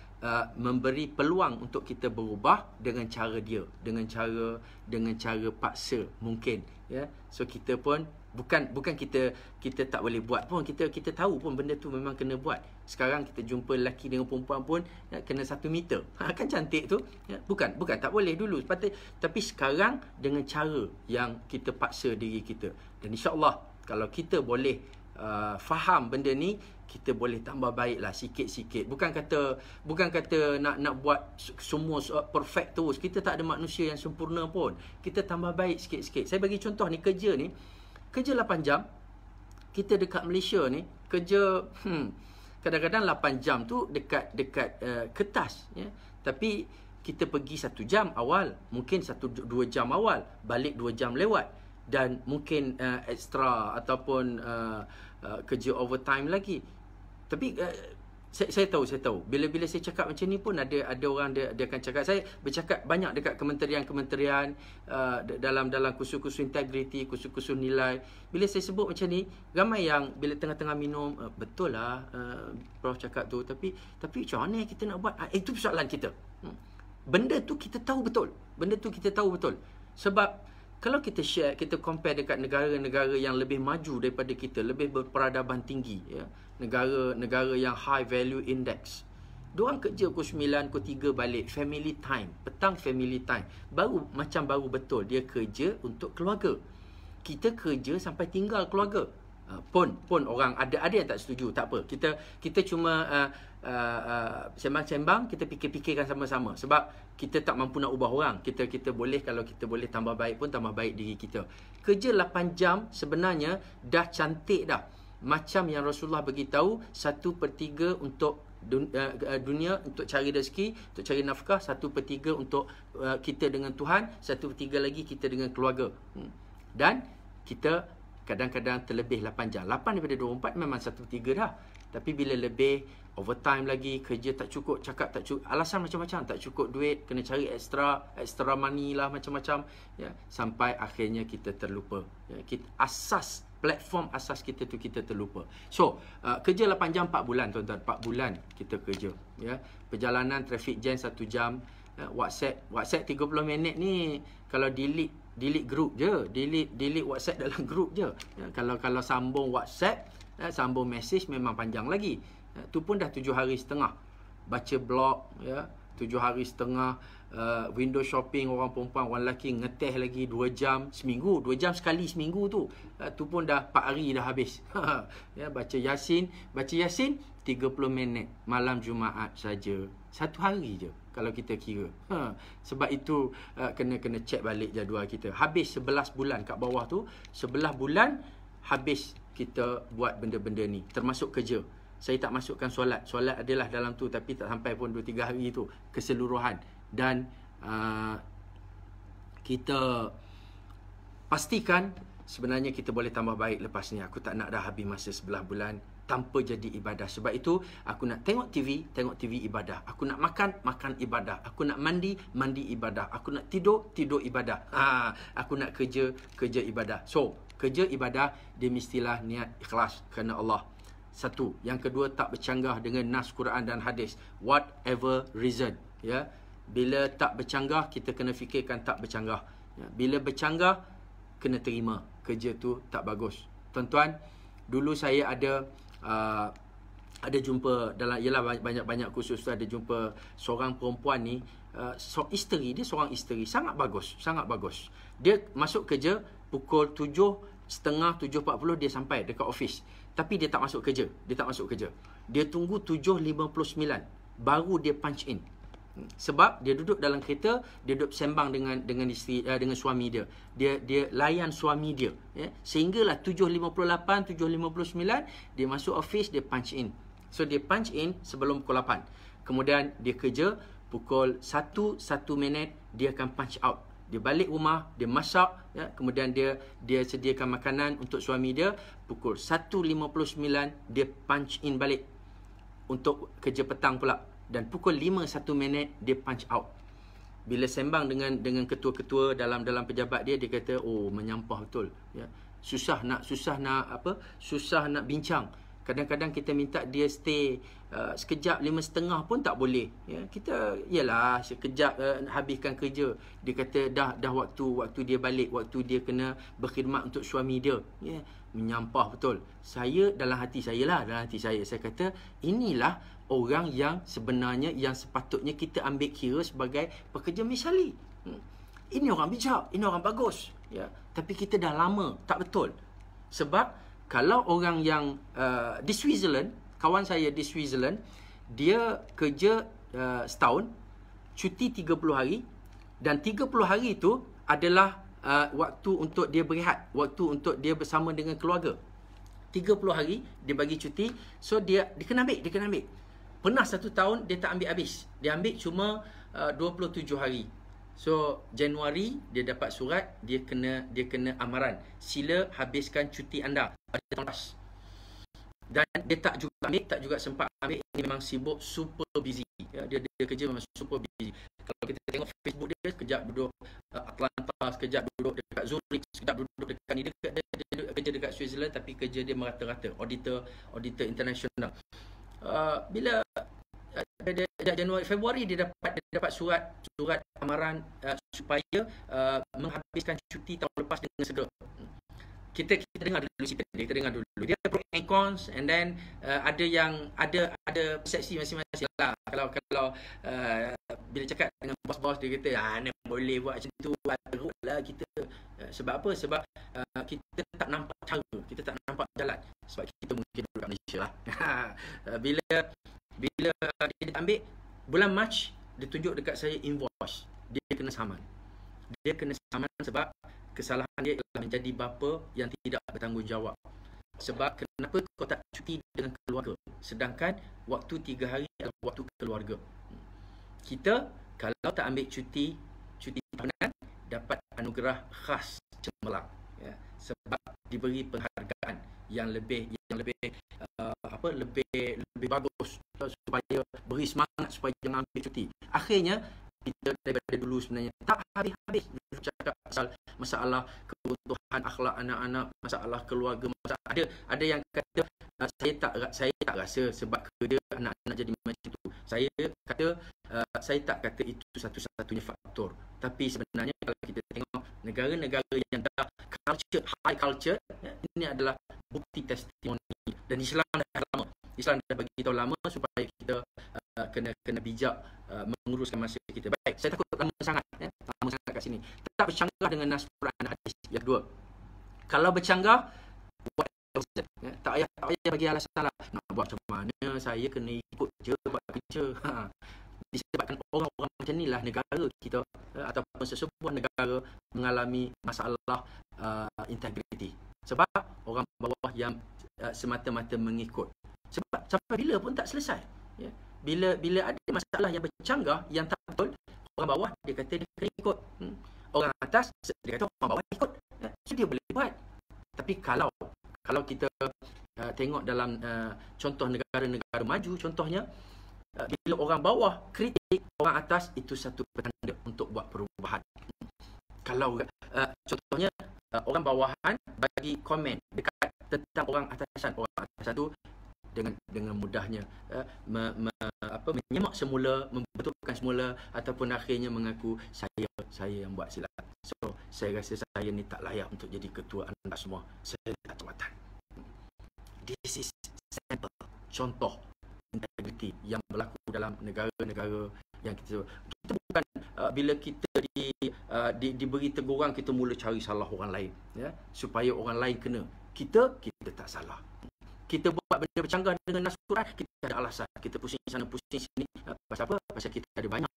A: memberi peluang untuk kita berubah dengan cara dia, dengan cara paksa mungkin, ya. So kita pun bukan kita tak boleh buat pun, kita tahu pun benda tu memang kena buat. Sekarang kita jumpa lelaki dengan perempuan pun, ya, kena 1 meter. Kan cantik tu, ya. Bukan tak boleh dulu, tapi sekarang dengan cara yang kita paksa diri kita. Dan insya-Allah kalau kita boleh faham benda ni, kita boleh tambah baiklah sikit-sikit. Bukan kata nak buat semua perfect terus. Kita tak ada manusia yang sempurna pun. Kita tambah baik sikit-sikit. Saya bagi contoh ni, kerja 8 jam. Kita dekat Malaysia ni kerja kadang-kadang 8 jam tu dekat kertas, ya. Tapi kita pergi 1 jam awal, mungkin 1-2 jam awal, balik 2 jam lewat, dan mungkin extra ataupun kerja overtime lagi. Tapi saya tahu bila saya cakap macam ni pun ada orang dia akan cakap. Saya bercakap banyak dekat kementerian dalam kursus-kursus integriti, kursus-kursus nilai. Bila saya sebut macam ni, ramai yang bila tengah-tengah minum, betul lah Prof cakap tu, tapi macam mana kita nak buat? Itu persoalan kita. Benda tu kita tahu betul. Sebab
B: Kalau kita share, kita compare dekat negara-negara yang lebih maju daripada kita, lebih berperadaban tinggi, ya, negara-negara yang high value index, diorang kerja pukul 9, pukul 3 balik, family time, petang family time, baru betul dia kerja untuk keluarga. Kita kerja sampai tinggal keluarga. Pun orang ada yang tak setuju, tak apa. Kita cuma sembang-sembang, kita fikir-fikirkan sama-sama. Sebab kita tak mampu nak ubah orang. Kita boleh, kalau kita boleh tambah baik pun, tambah baik diri kita. Kerja 8 jam sebenarnya dah cantik dah. Macam yang Rasulullah beritahu, 1/3 untuk dunia, untuk cari rezeki, untuk cari nafkah, 1/3 untuk kita dengan Tuhan, 1/3 lagi kita dengan keluarga. Dan kita kadang-kadang terlebih 8 jam. 8 daripada 24 memang 1/3 dah. Tapi bila lebih, overtime lagi, kerja tak cukup, cakap tak cukup, alasan macam-macam, tak cukup duit, kena cari extra money lah, macam-macam, ya, sampai akhirnya kita terlupa, ya, platform asas kita tu kita terlupa. So, kerja 8 jam 4 bulan, tuan-tuan, 4 bulan kita kerja, ya. Perjalanan traffic jam 1 jam, WhatsApp 30 minit ni kalau delete group je, delete WhatsApp dalam group je, ya. Kalau sambung WhatsApp, sambung message memang panjang lagi, tu pun dah 7 hari setengah. Baca blog, ya, 7 hari setengah. Window shopping, orang perempuan, orang lelaki ngeteh lagi 2 jam seminggu, 2 jam sekali seminggu tu, tu pun dah 4 hari dah habis. Ya, baca Yasin 30 minit malam Jumaat saja, 1 hari je kalau kita kira. Sebab itu kena check balik jadual kita. Habis 11 bulan kat bawah tu, 11 bulan habis kita buat benda-benda ni, termasuk kerja. Saya tak masukkan solat adalah dalam tu, tapi tak sampai pun 2-3 hari tu keseluruhan. Dan kita pastikan sebenarnya kita boleh tambah baik lepas ni. Aku tak nak dah habis masa 11 bulan tanpa jadi ibadah. Sebab itu aku nak tengok TV ibadah. Aku nak makan ibadah. Aku nak mandi ibadah. Aku nak tidur ibadah. Aku nak kerja ibadah. So, kerja ibadah dia mestilah niat ikhlas kerana Allah. Satu. Yang kedua, tak bercanggah dengan nas Quran dan hadis. Whatever reason, ya. Bila tak bercanggah, kita kena fikirkan tak bercanggah, ya. Bila bercanggah, kena terima kerja tu tak bagus. Tuan-tuan, dulu saya ada jumpa dalam, ialah banyak khusus tu, ada jumpa seorang perempuan ni, isteri dia, seorang isteri sangat bagus. Dia masuk kerja pukul 7.30, 7.40 dia sampai dekat office. Tapi dia tak masuk kerja. Dia tunggu 7.59 baru dia punch in. Sebab dia duduk dalam kereta, dia duduk sembang dengan isteri, dengan suami dia. Dia layan suami dia, ya. Sehinggalah 7.58, 7.59 dia masuk office, dia punch in. So dia punch in sebelum pukul 8. Kemudian dia kerja pukul 1 minit dia akan punch out. Dia balik rumah, dia masak, ya. Kemudian dia sediakan makanan untuk suami dia. Pukul 1.59 dia punch in balik untuk kerja petang pula. Dan pukul 5:01 dia punch out. Bila sembang dengan ketua-ketua dalam pejabat dia kata, oh, menyampah betul, ya. Susah nak bincang. Kadang-kadang kita minta dia stay sekejap, 5.30 pun tak boleh, ya. Kita yalah sekejap habiskan kerja. Dia kata dah waktu dia balik, waktu dia kena berkhidmat untuk suami dia, ya. Menyampah betul. Saya dalam hati saya kata, inilah orang yang sebenarnya yang sepatutnya kita ambil kira sebagai pekerja misali. Ini orang bijak, ini orang bagus, ya. Tapi kita dah lama tak betul. Sebab kalau orang yang di Switzerland, kawan saya di Switzerland, dia kerja setahun, cuti 30 hari, dan 30 hari itu adalah waktu untuk dia berehat, waktu untuk dia bersama dengan keluarga. 30 hari dia bagi cuti, so dia kena ambil. Pernah 1 tahun dia tak ambil habis. Dia ambil cuma 27 hari. So Januari dia dapat surat, dia kena amaran, sila habiskan cuti anda pada tahun lepas. Dan dia tak juga sempat ambil. Ini memang sibuk, super busy, ya. Dia kerja memang super busy. Kalau kita tengok Facebook dia, sekejap duduk Atlanta, sekejap duduk dekat Zurich, sekejap duduk dekat ni. Dia kerja dekat Switzerland, tapi kerja dia merata-rata, auditor international. Bila Januari, Februari dia dapat surat amaran, supaya menghabiskan cuti tahun lepas dengan segera. Kita dengar dulu sikit, kita dengar dulu. Dia pro and cons, and then ada yang ada persepsi masing-masing lah. Kalau bila cakap dengan bos-bos dia kata, ni boleh buat macam tu, teruk lah kita. Sebab apa? Sebab kita tak nampak cara, kita tak nampak jalan. Sebab kita mungkin duduk kat Malaysia lah. Bila dia ambil bulan Mac, dia tunjuk dekat saya invoice, dia kena saman. Dia kena saman sebab kesalahan dia ialah menjadi bapa yang tidak bertanggungjawab. Sebab kenapa kau tak cuti dengan keluarga, sedangkan waktu 3 hari adalah waktu keluarga. Kita kalau tak ambil cuti tahunan, dapat anugerah khas cemerlang, ya, sebab diberi penghargaan yang lebih bagus, supaya beri semangat supaya jangan ambil cuti. Akhirnya kita daripada dulu sebenarnya tak habis-habis cakap pasal masalah kebutuhan akhlak anak-anak, masalah keluarga, ada yang kata saya tak rasa sebab kerja anak-anak jadi macam tu. Saya kata saya tak kata itu satu-satunya faktor. Tapi sebenarnya kalau kita tengok negara-negara yang dah high culture, ini adalah bukti testimoni. Dan Islam dah lama. Islam dah bagi tahu lama supaya kita kena bijak menguruskan masa kita. Baik, saya takut lama sangat kat sini. Tak bercanggah dengan nas Quran dan hadis. Yang kedua, kalau bercanggah, buat tak payah bagi alasan lah. Nak buat macam mana, saya kena ikut je buat kerja. Disebabkan orang-orang macam inilah negara kita ataupun sesebuah negara mengalami masalah integriti. Sebab orang bawah yang semata-mata mengikut. Sebab sampai bila pun tak selesai. Ya. Bila ada masalah yang bercanggah, yang tak betul, orang bawah dia kata dia kena ikut. Orang atas dia kata orang bawah ikut. So dia boleh buat. Tapi kalau kita tengok dalam contoh negara-negara maju, contohnya bila orang bawah kritik orang atas, itu satu petanda untuk buat perubahan. Kalau contohnya orang bawahan bagi komen dekat tentang orang atasan tu, dengan mudahnya menyemak semula, membetulkan semula, ataupun akhirnya mengaku saya yang buat silap. So saya rasa saya ni tak layak untuk jadi ketua anda semua. Saya tak jawatan. This is sample, contoh integriti yang berlaku dalam negara-negara yang kita bukan bila kita diberi teguran kita mula cari salah orang lain, ya, supaya orang lain kena. Kita tak salah. Kita buat benda bercanggah dengan nas Quran, kita ada alasan. Kita pusing sana pusing sini. Pasal apa? Pasal kita ada banyak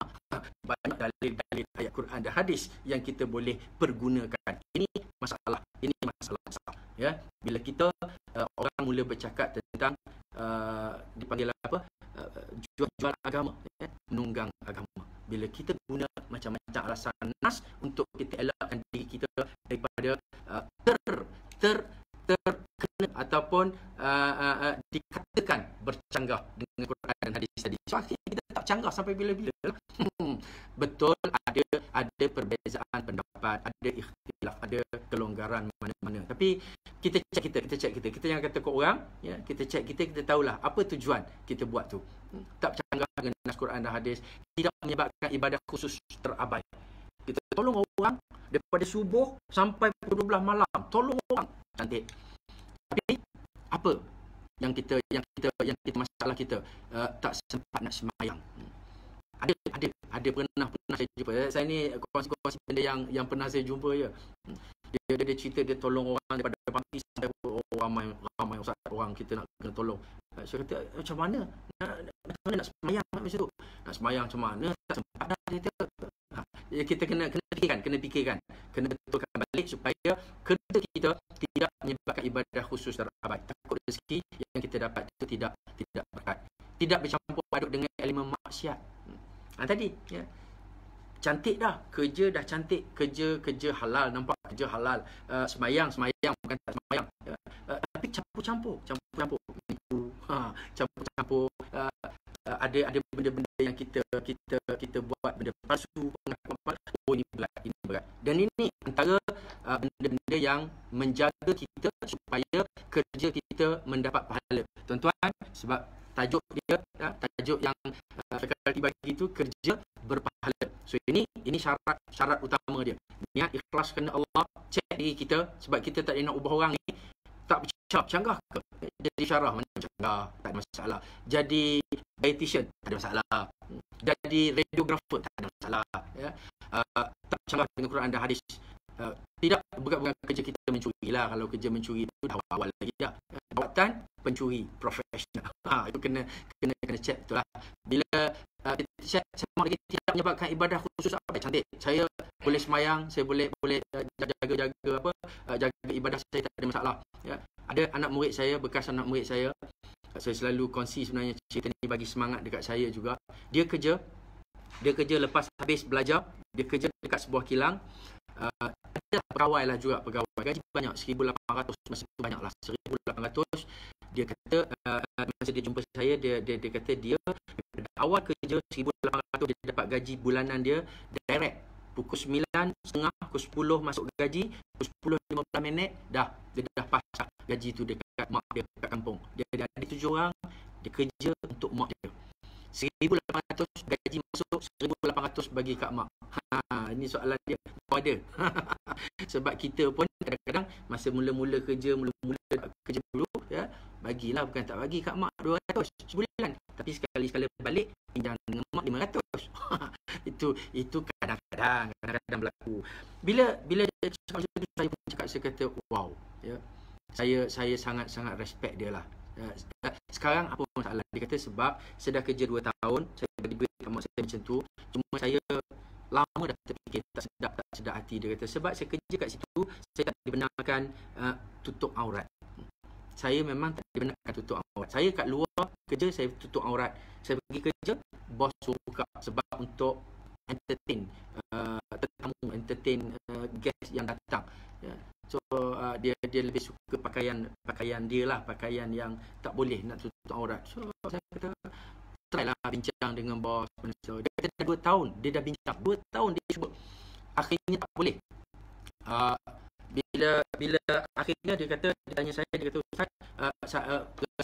B: dalil-dalil ayat Quran dan hadis yang kita boleh pergunakan. Ini masalah. Ya, bila kita orang mula bercakap tentang dipanggil apa? Jual agama, ya, menunggang agama. Bila kita guna macam-macam alasan nas untuk kita elakkan diri kita daripada terkena ataupun dikatakan bercanggah dengan Quran dan hadis tadi. So akhirnya kita tak canggah sampai bila-bila. Betul ada perbezaan pendapat, ada ikhtilaf, ada kelonggaran mana-mana. Tapi kita cek kita jangan kata ke orang, ya, kita cek kita tahulah apa tujuan kita buat tu. Tak bercanggah dengan nas Quran dan hadis, tidak menyebabkan ibadah khusus terabai. Kita tolong orang daripada subuh sampai pukul 12 malam. Tolong orang. Cantik. Tapi apa yang kita masalah kita tak sempat nak semayang. Ada pernah saya jumpa. Saya ni kongsi benda yang pernah saya jumpa je. Dia cerita dia tolong orang daripada pagi sampai ramai ustaz orang kita nak kena tolong. Saya kata macam mana nak semayang macam tu? Nak semayang macam mana? Tak sempat dah dia kata. Kita kena fikirkan, kena betulkan balik supaya kerja kita tidak menyebabkan ibadah khusus terabai. Takut rezeki yang kita dapat itu tidak berkat, tidak bercampur aduk dengan elemen maksiat. Tadi, ya, cantik dah, kerja dah cantik, kerja halal, nampak kerja halal, semayang bukan tak semayang, tapi campur-campur, campur-campur. Ada benda-benda yang kita buat benda palsu, ini berat. Dan ini antara benda-benda yang menjaga kita supaya kerja kita mendapat pahala. Tuan-tuan, sebab tajuk yang fakulti bagi itu kerja berpahala. So ini syarat utama dia. Niat ikhlas kerana Allah, cek diri kita sebab kita tak nak ubah orang ni. Tak bercakap canggah ke? Jadi syarah mana canggah, tak ada masalah. Jadi dietitian, tak ada masalah. Jadi radiografer, tak ada masalah. Ya. Tak canggah dengan Quran dan hadis. Tidak, bukan kerja kita mencuri lah. Kalau kerja mencuri itu dah awal lagi dah. Jawatan pencuri profesional. Itu kena check betul lah. Bila saya lagi tidak menyebabkan ibadah khusus apa cantik. Saya boleh semayang, saya boleh jaga ibadah saya, tak ada masalah. Ya. Ada anak murid saya, bekas anak murid saya selalu kongsi sebenarnya cerita ni bagi semangat dekat saya juga. Dia kerja lepas habis belajar, dia kerja dekat sebuah kilang. Ada pegawai lah juga, pegawai gaji banyak, 1,800 masa tu banyak lah, 1,800. Dia kata masa dia jumpa saya, dia kata dia pada awal kerja 1,800, dia dapat gaji bulanan dia direct pukul 9.30, pukul 10 masuk gaji, pukul 10.15 dah dia dah pasang gaji tu dekat mak dia dekat kampung. Dia ada 7 orang, dia kerja untuk mak dia. 1,800 gaji masuk, 1,800 bagi kat mak. Ini soalan dia ada. Sebab kita pun kadang-kadang masa mula-mula kerja dulu ya, bagilah, bukan tak bagi kat mak 200 sebulan. Tapi sekali-sekala balik pinjam dengan mak 500. Itu kadang-kadang berlaku. Bila saya pun cakap, saya kata wow, ya. Saya sangat respect dia lah. Sekarang apa masalah? Dia kata sebab saya dah kerja 2 tahun, saya bagi duit kat mak saya macam tu. Cuma saya lama dah terfikir tak sedap hati. Dia kata sebab saya kerja kat situ, saya tak dibenarkan tutup aurat. Saya memang tak dibenarkan tutup aurat. Saya kat luar kerja, saya tutup aurat. Saya pergi kerja, bos suruh buka sebab untuk entertain tetamu, entertain guest yang datang. Ya. So dia lebih suka pakaian dia lah, pakaian yang tak boleh nak tutup aurat. So saya kata try lah bincang dengan bos. So, dia kata dah 2 tahun dia dah bincang, 2 tahun dia cuba, akhirnya tak boleh. Bila akhirnya dia tanya saya, dia kata Ustaz,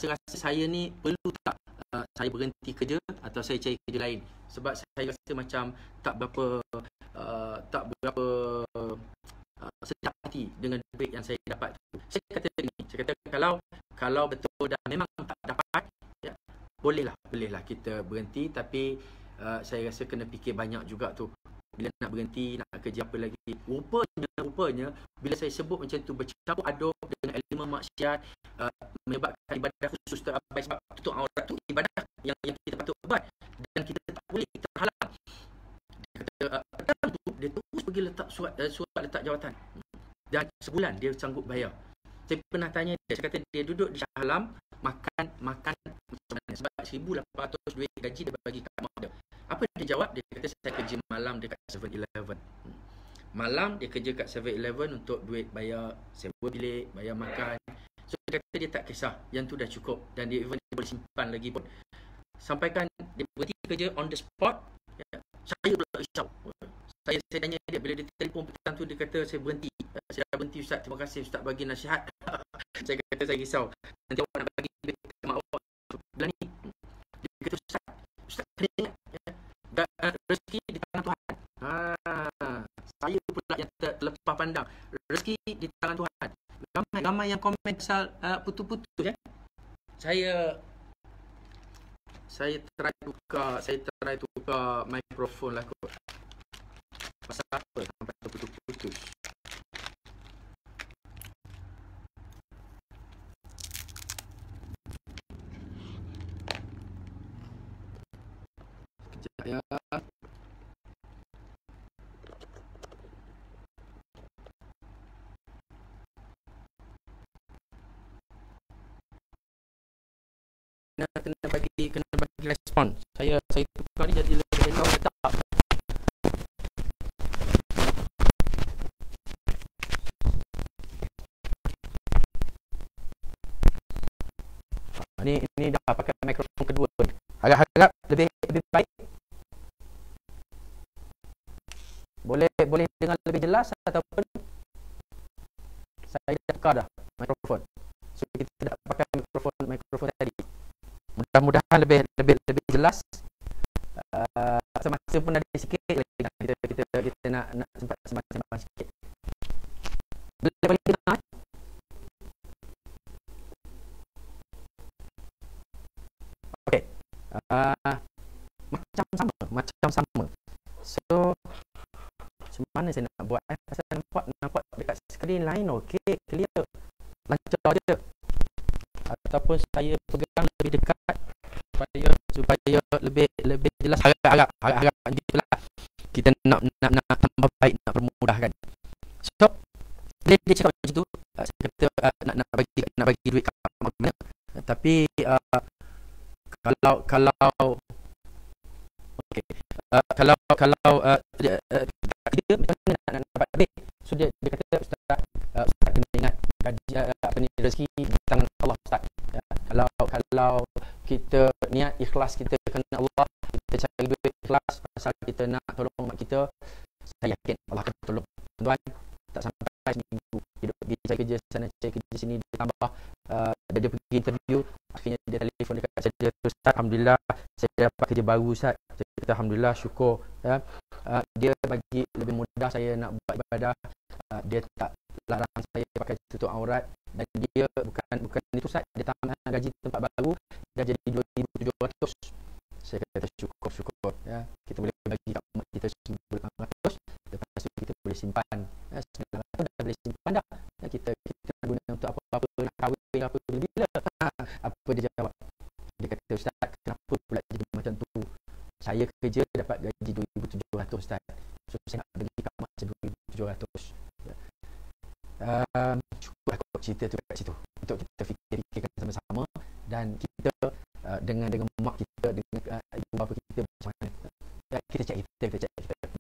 B: rasa saya ni perlu tak saya berhenti kerja atau saya cari kerja lain, sebab saya rasa macam tak berapa sedap hati dengan duit yang saya dapat tu. Saya kata kalau betul dah memang tak dapat, ya, bolehlah kita berhenti. Tapi saya rasa kena fikir banyak juga tu. Bila nak berhenti, nak kerja apa lagi. Rupanya bila saya sebut macam tu, bercampur aduk dengan elemen maksiat, menyebabkan ibadah khusus terabai. Sebab tutup aurat tu ibadah yang kita patut buat dan kita tak boleh, kita halang. Dia kata petang tu dia terus pergi letak surat letak jawatan, dan sebulan dia sanggup bayar. Saya pernah tanya dia, saya kata dia duduk di Shah Alam, makan macam mana, sebab 1,800 duit gaji dia bagi kat mak dia. Apa dia jawab? Dia kata saya kerja malam dekat 7-Eleven. Malam dia kerja kat 7-Eleven untuk duit bayar sewa bilik, bayar makan. So dia kata dia tak kisah, yang tu dah cukup, dan dia boleh simpan lagi pun. Sampaikan dia berhenti kerja on the spot, ya, saya pula risau. Saya tanya dia, bila dia telefon petang tu, dia kata saya berhenti. Saya dah berhenti Ustaz, terima kasih Ustaz bagi nasihat. Saya kata saya risau, nanti awak nak bagi duit ke mak awak bulan ni. Dia kata Ustaz kena ingat, ya, rezeki di tangan Tuhan. Saya pula yang terlepas pandang, rezeki di tangan Tuhan. Ramai yang komen pasal putus-putus, ya. Saya try tukar mikrofon lah kot. Pasal apa sampai terputus-putus? Sekejap ya. Kena bagi respon. Saya tukar ni jadi lebih elok ke tak? Ini dah pakai mikrofon kedua. Harap lebih baik. Boleh dengar lebih jelas ataupun saya dah tukar dah mikrofon. So kita tidak pakai mikrofon tadi. Mudah-mudahan lebih jelas. Semasa pun ada sikit lagi kita nak sempat sembang sikit. Boleh dengar? Okey. Macam sama. So macam mana saya nak buat? Pasal nampak dekat skrin lain okey, clear. Lancar je. Ataupun saya pegang lebih dekat supaya lebih jelas, harap gitulah. Kita nak tambah baik, nak permudahkan. So dia cakap macam tu, saya kata nak bagi duit kat mana. Tapi kalau okey, kalau dia macam mana nak dapat duit. So dia kata ustaz kena ingat gaji rezeki di tangan Allah ustaz. Ya, kalau kita niat ikhlas kita kerana Allah, kita cari duit ikhlas pasal kita nak tolong mak kita, saya yakin Allah akan tolong. Tuan tak sampai seminggu hidup pergi cari kerja sana cari kerja sini, ditambah dia pergi interview, akhirnya dia telefon dekat saya, ustaz alhamdulillah saya dapat kerja baru ustaz. Saya kata alhamdulillah, syukur ya. Dia bagi lebih mudah saya nak buat ibadah. Dia tak larang saya pakai tutup aurat, dan dia bukan itu ustaz, dia tambah gaji tempat baru dah jadi 2,700. Saya kata syukur ya. Kita boleh bagi kat mak kita 1,800, lepas tu kita boleh simpan ya, 900 dah boleh simpan dah ya, kita nak guna untuk apa-apa, nak kahwin apa bila apa dia jawab. Dia kata ustaz kenapa pula jadi macam tu, saya kerja dapat gaji 2,700 ustaz, so saya nak bagi kat mak 2,700. Cukup aku cerita tu kat situ untuk kita fikirkan sama-sama, dan kita dengan mak kita, dengan ibu bapa kita macam mana kita cek kita.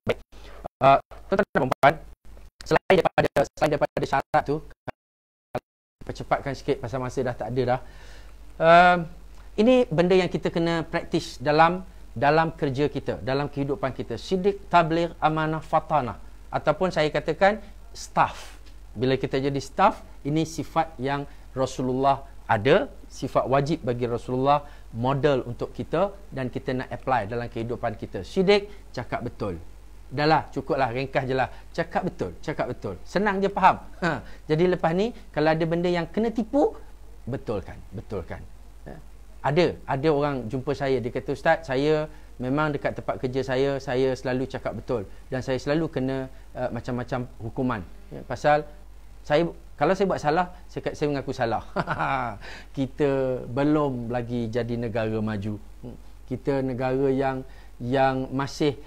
B: Baik, tuan-tuan dan puan, selain daripada syarat tu, percepatkan sikit pasal masa dah tak ada dah. Ini benda yang kita kena praktis dalam kerja kita, dalam kehidupan kita. Siddiq, tabligh, amanah, fatanah, ataupun saya katakan staff. Bila kita jadi staff, ini sifat yang Rasulullah ada, sifat wajib bagi Rasulullah, model untuk kita, dan kita nak apply dalam kehidupan kita. Siddiq, cakap betul. Dah lah, cukuplah, ringkas je lah. Cakap betul. Senang je faham. Jadi lepas ni, kalau ada benda yang kena tipu, betulkan. Ada orang jumpa saya, dia kata ustaz, saya memang dekat tempat kerja saya selalu cakap betul, dan saya selalu kena macam-macam hukuman ya, pasal kalau saya buat salah, saya mengaku salah. Kita belum lagi jadi negara maju. Kita negara yang masih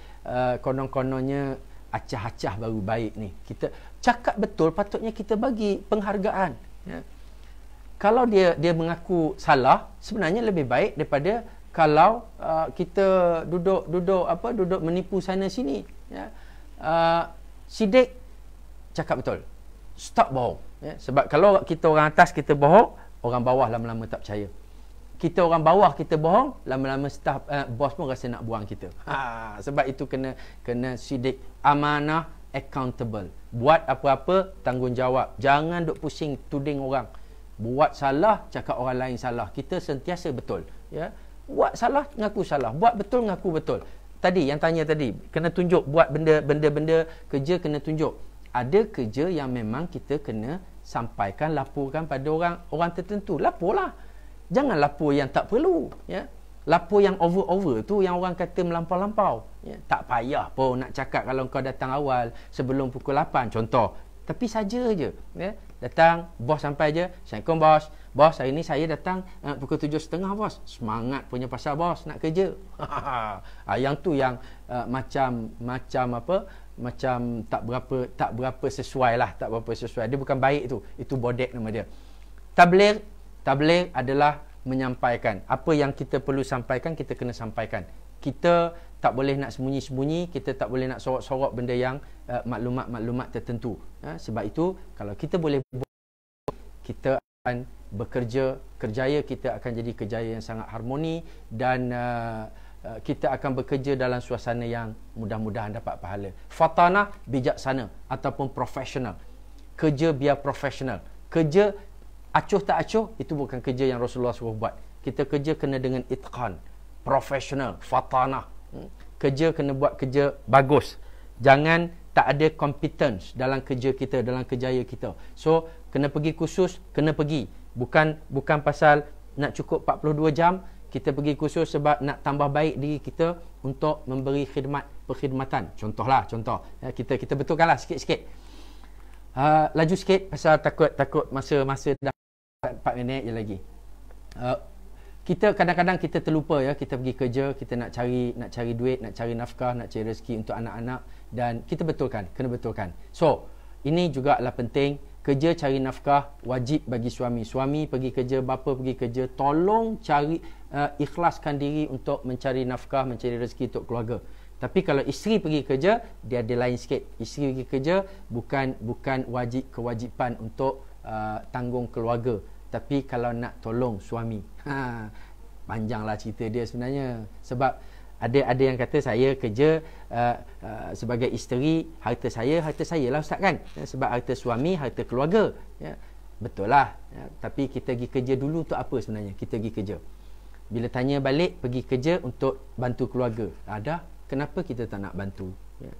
B: konon-kononnya acah-acah baru baik ni. Kita cakap betul, patutnya kita bagi penghargaan ya. Kalau dia mengaku salah, sebenarnya lebih baik daripada kalau kita duduk menipu sana sini ya. Siddiq, cakap betul, stop bohong ya. Sebab kalau kita orang atas kita bohong, orang bawah lama-lama tak percaya. Kita orang bawah kita bohong, lama-lama staff bos pun rasa nak buang kita. Sebab itu kena siddiq, amanah, accountable. Buat apa-apa tanggungjawab. Jangan duk pusing tuding orang. Buat salah, cakap orang lain salah. Kita sentiasa betul ya. Buat salah, ngaku salah. Buat betul, ngaku betul. Tadi yang tanya tadi, kena tunjuk. Buat benda kerja, kena tunjuk. Ada kerja yang memang kita kena sampaikan, laporkan pada orang tertentu. Laporlah. Jangan lapor yang tak perlu ya. Lapor yang over tu, yang orang kata melampau-lampau ya. Tak payah pun nak cakap kalau kau datang awal sebelum pukul 8 contoh. Tapi saja je ya. Datang, bos sampai je, assalamualaikum bos, hari ni saya datang pukul 7.30 bos. Semangat punya pasal bos nak kerja. Yang tu yang macam tak berapa sesuai lah, tak berapa sesuai. Dia bukan baik tu. Itu bodek nama dia. Tabligh adalah menyampaikan apa yang kita perlu sampaikan, kita kena sampaikan. Kita tak boleh nak sembunyi-sembunyi, kita tak boleh nak sorok-sorok benda yang maklumat-maklumat tertentu. Sebab itu kalau kita boleh buat, kita akan kerjaya kita akan jadi kerjaya yang sangat harmoni, dan kita akan bekerja dalam suasana yang mudah-mudahan dapat pahala. Fatanah, bijaksana ataupun profesional. Kerja biar profesional. Kerja acuh tak acuh, itu bukan kerja yang Rasulullah suruh buat. Kita kerja kena dengan itqan, profesional, fatanah. Kerja kena buat kerja bagus. Jangan tak ada competence dalam kerja kita, dalam kerjaya kita. So, kena pergi kursus, kena pergi. Bukan pasal nak cukup 42 jam, kita pergi kursus sebab nak tambah baik diri kita untuk memberi perkhidmatan. Contoh. Kita betulkanlah sikit-sikit. Laju sikit pasal takut masa dah 4 minit je lagi. Kita kadang-kadang kita terlupa ya, kita pergi kerja, kita nak cari duit, nak cari nafkah, nak cari rezeki untuk anak-anak, dan kita kena betulkan. So, ini juga adalah penting. Kerja cari nafkah wajib bagi suami. Suami pergi kerja, bapa pergi kerja, tolong cari ikhlaskan diri untuk mencari nafkah, mencari rezeki untuk keluarga. Tapi kalau isteri pergi kerja, dia ada lain sikit. Isteri pergi kerja bukan kewajipan untuk tanggung keluarga. Tapi kalau nak tolong suami, panjanglah cerita dia sebenarnya. Sebab ada yang kata saya kerja sebagai isteri, harta saya lah Ustaz kan. Sebab harta suami, harta keluarga. Ya, betul lah. Ya, tapi kita pergi kerja dulu untuk apa sebenarnya? Kita pergi kerja. Bila tanya balik, pergi kerja untuk bantu keluarga. Dah. Kenapa kita tak nak bantu? Ya.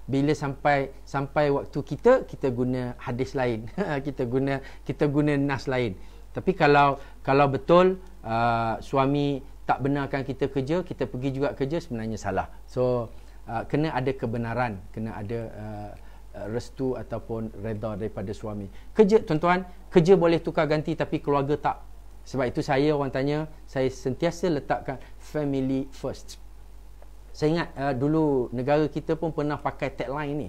B: Bila sampai waktu kita guna hadis lain. kita guna nas lain. Tapi kalau betul suami tak benarkan kita kerja, kita pergi juga kerja, sebenarnya salah. So kena ada kebenaran, kena ada restu ataupun redha daripada suami. Kerja, tuan-tuan, kerja boleh tukar ganti tapi keluarga tak. Sebab itu orang tanya, saya sentiasa letakkan family first. Saya ingat dulu negara kita pun pernah pakai tagline ni,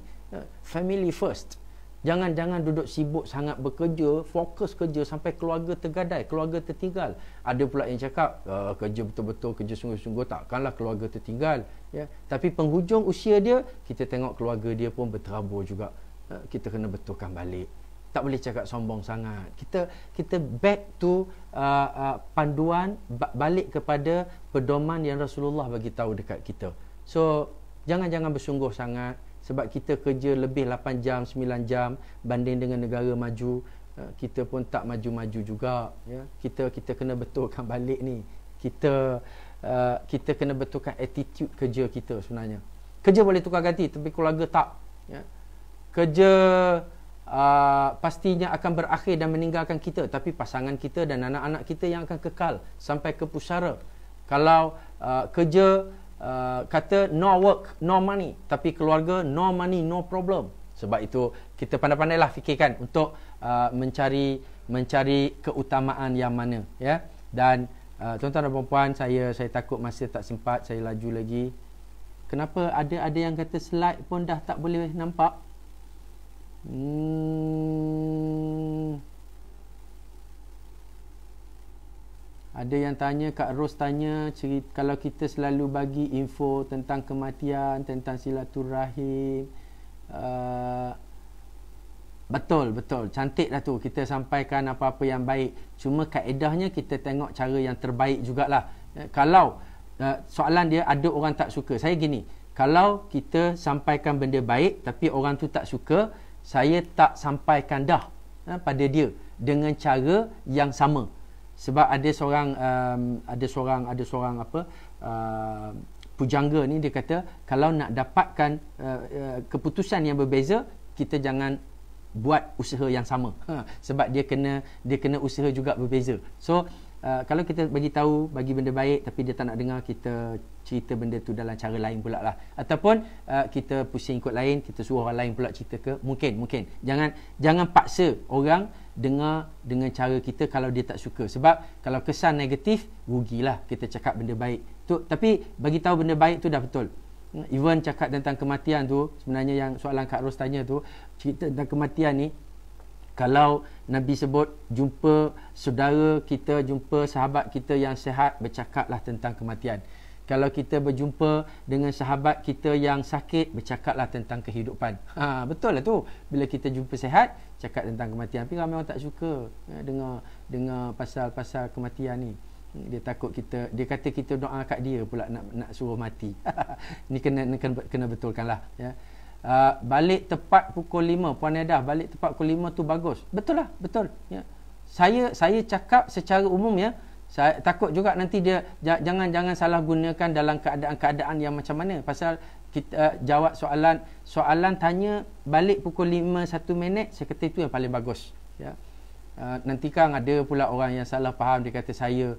B: family first. Jangan duduk sibuk sangat bekerja, fokus kerja sampai keluarga tergadai, keluarga tertinggal. Ada pula yang cakap kerja betul-betul, kerja sungguh-sungguh, takkanlah keluarga tertinggal. Ya. Tapi penghujung usia dia, kita tengok keluarga dia pun berterabur juga. Kita kena betulkan balik. Tak boleh cakap sombong sangat. Kita back to panduan, balik kepada pedoman yang Rasulullah bagi tahu dekat kita. So, jangan bersungguh sangat sebab kita kerja lebih 8 jam, 9 jam banding dengan negara maju. Kita pun tak maju-maju juga, ya. Kita kena betulkan balik ni. Kita kena betulkan attitude kerja kita sebenarnya. Kerja boleh tukar ganti tapi keluarga tak, ya. Kerja pastinya akan berakhir dan meninggalkan kita, tapi pasangan kita dan anak-anak kita yang akan kekal sampai ke pusara. Kalau kerja kata no work, no money, tapi keluarga no money, no problem. Sebab itu kita pandai-pandailah fikirkan untuk mencari keutamaan yang mana, ya. Dan tuan-tuan dan puan-puan, saya takut masa tak sempat, saya laju lagi. Kenapa ada yang kata slide pun dah tak boleh nampak? Ada yang tanya, Kak Ros tanya, kalau kita selalu bagi info tentang kematian, tentang silaturahim, betul, cantik dah tu kita sampaikan apa-apa yang baik. Cuma kaedahnya kita tengok cara yang terbaik jugalah. Kalau soalan dia, ada orang tak suka. Saya gini, kalau kita sampaikan benda baik tapi orang tu tak suka, saya tak sampaikan dah pada dia dengan cara yang sama. Sebab ada seorang pujangga ni, dia kata kalau nak dapatkan keputusan yang berbeza, kita jangan buat usaha yang sama. Sebab dia kena usaha juga berbeza. So kalau kita bagi benda baik tapi dia tak nak dengar, kita cerita benda tu dalam cara lain pula lah. Ataupun kita pusing ikut lain, kita suruh orang lain pula cerita ke. Mungkin jangan paksa orang dengar dengan cara kita kalau dia tak suka. Sebab kalau kesan negatif, rugilah kita cakap benda baik tu. Tapi bagi tahu benda baik tu dah betul. Even cakap tentang kematian tu, sebenarnya yang soalan Kak Ros tanya tu, cerita tentang kematian ni, kalau Nabi sebut jumpa saudara kita, jumpa sahabat kita yang sihat, bercakaplah tentang kematian. Kalau kita berjumpa dengan sahabat kita yang sakit, bercakaplah tentang kehidupan. Betul lah tu. Bila kita jumpa sihat, cakap tentang kematian. Tapi ramai orang tak suka dengar pasal-pasal kematian ni. Dia takut dia kata kita doa kat dia pula nak suruh mati. Ni kena betulkanlah, ya. Balik tepat pukul 5, Puan Edah, balik tepat pukul 5 tu bagus. Betul lah, betul, ya. Saya cakap secara umum, ya,
C: Saya takut juga nanti dia jangan salah gunakan dalam keadaan yang macam mana. Pasal kita jawab soalan tanya balik pukul 5 1 minit, saya kata itu yang paling bagus, ya. Nanti kan ada pula orang yang salah faham, dia kata saya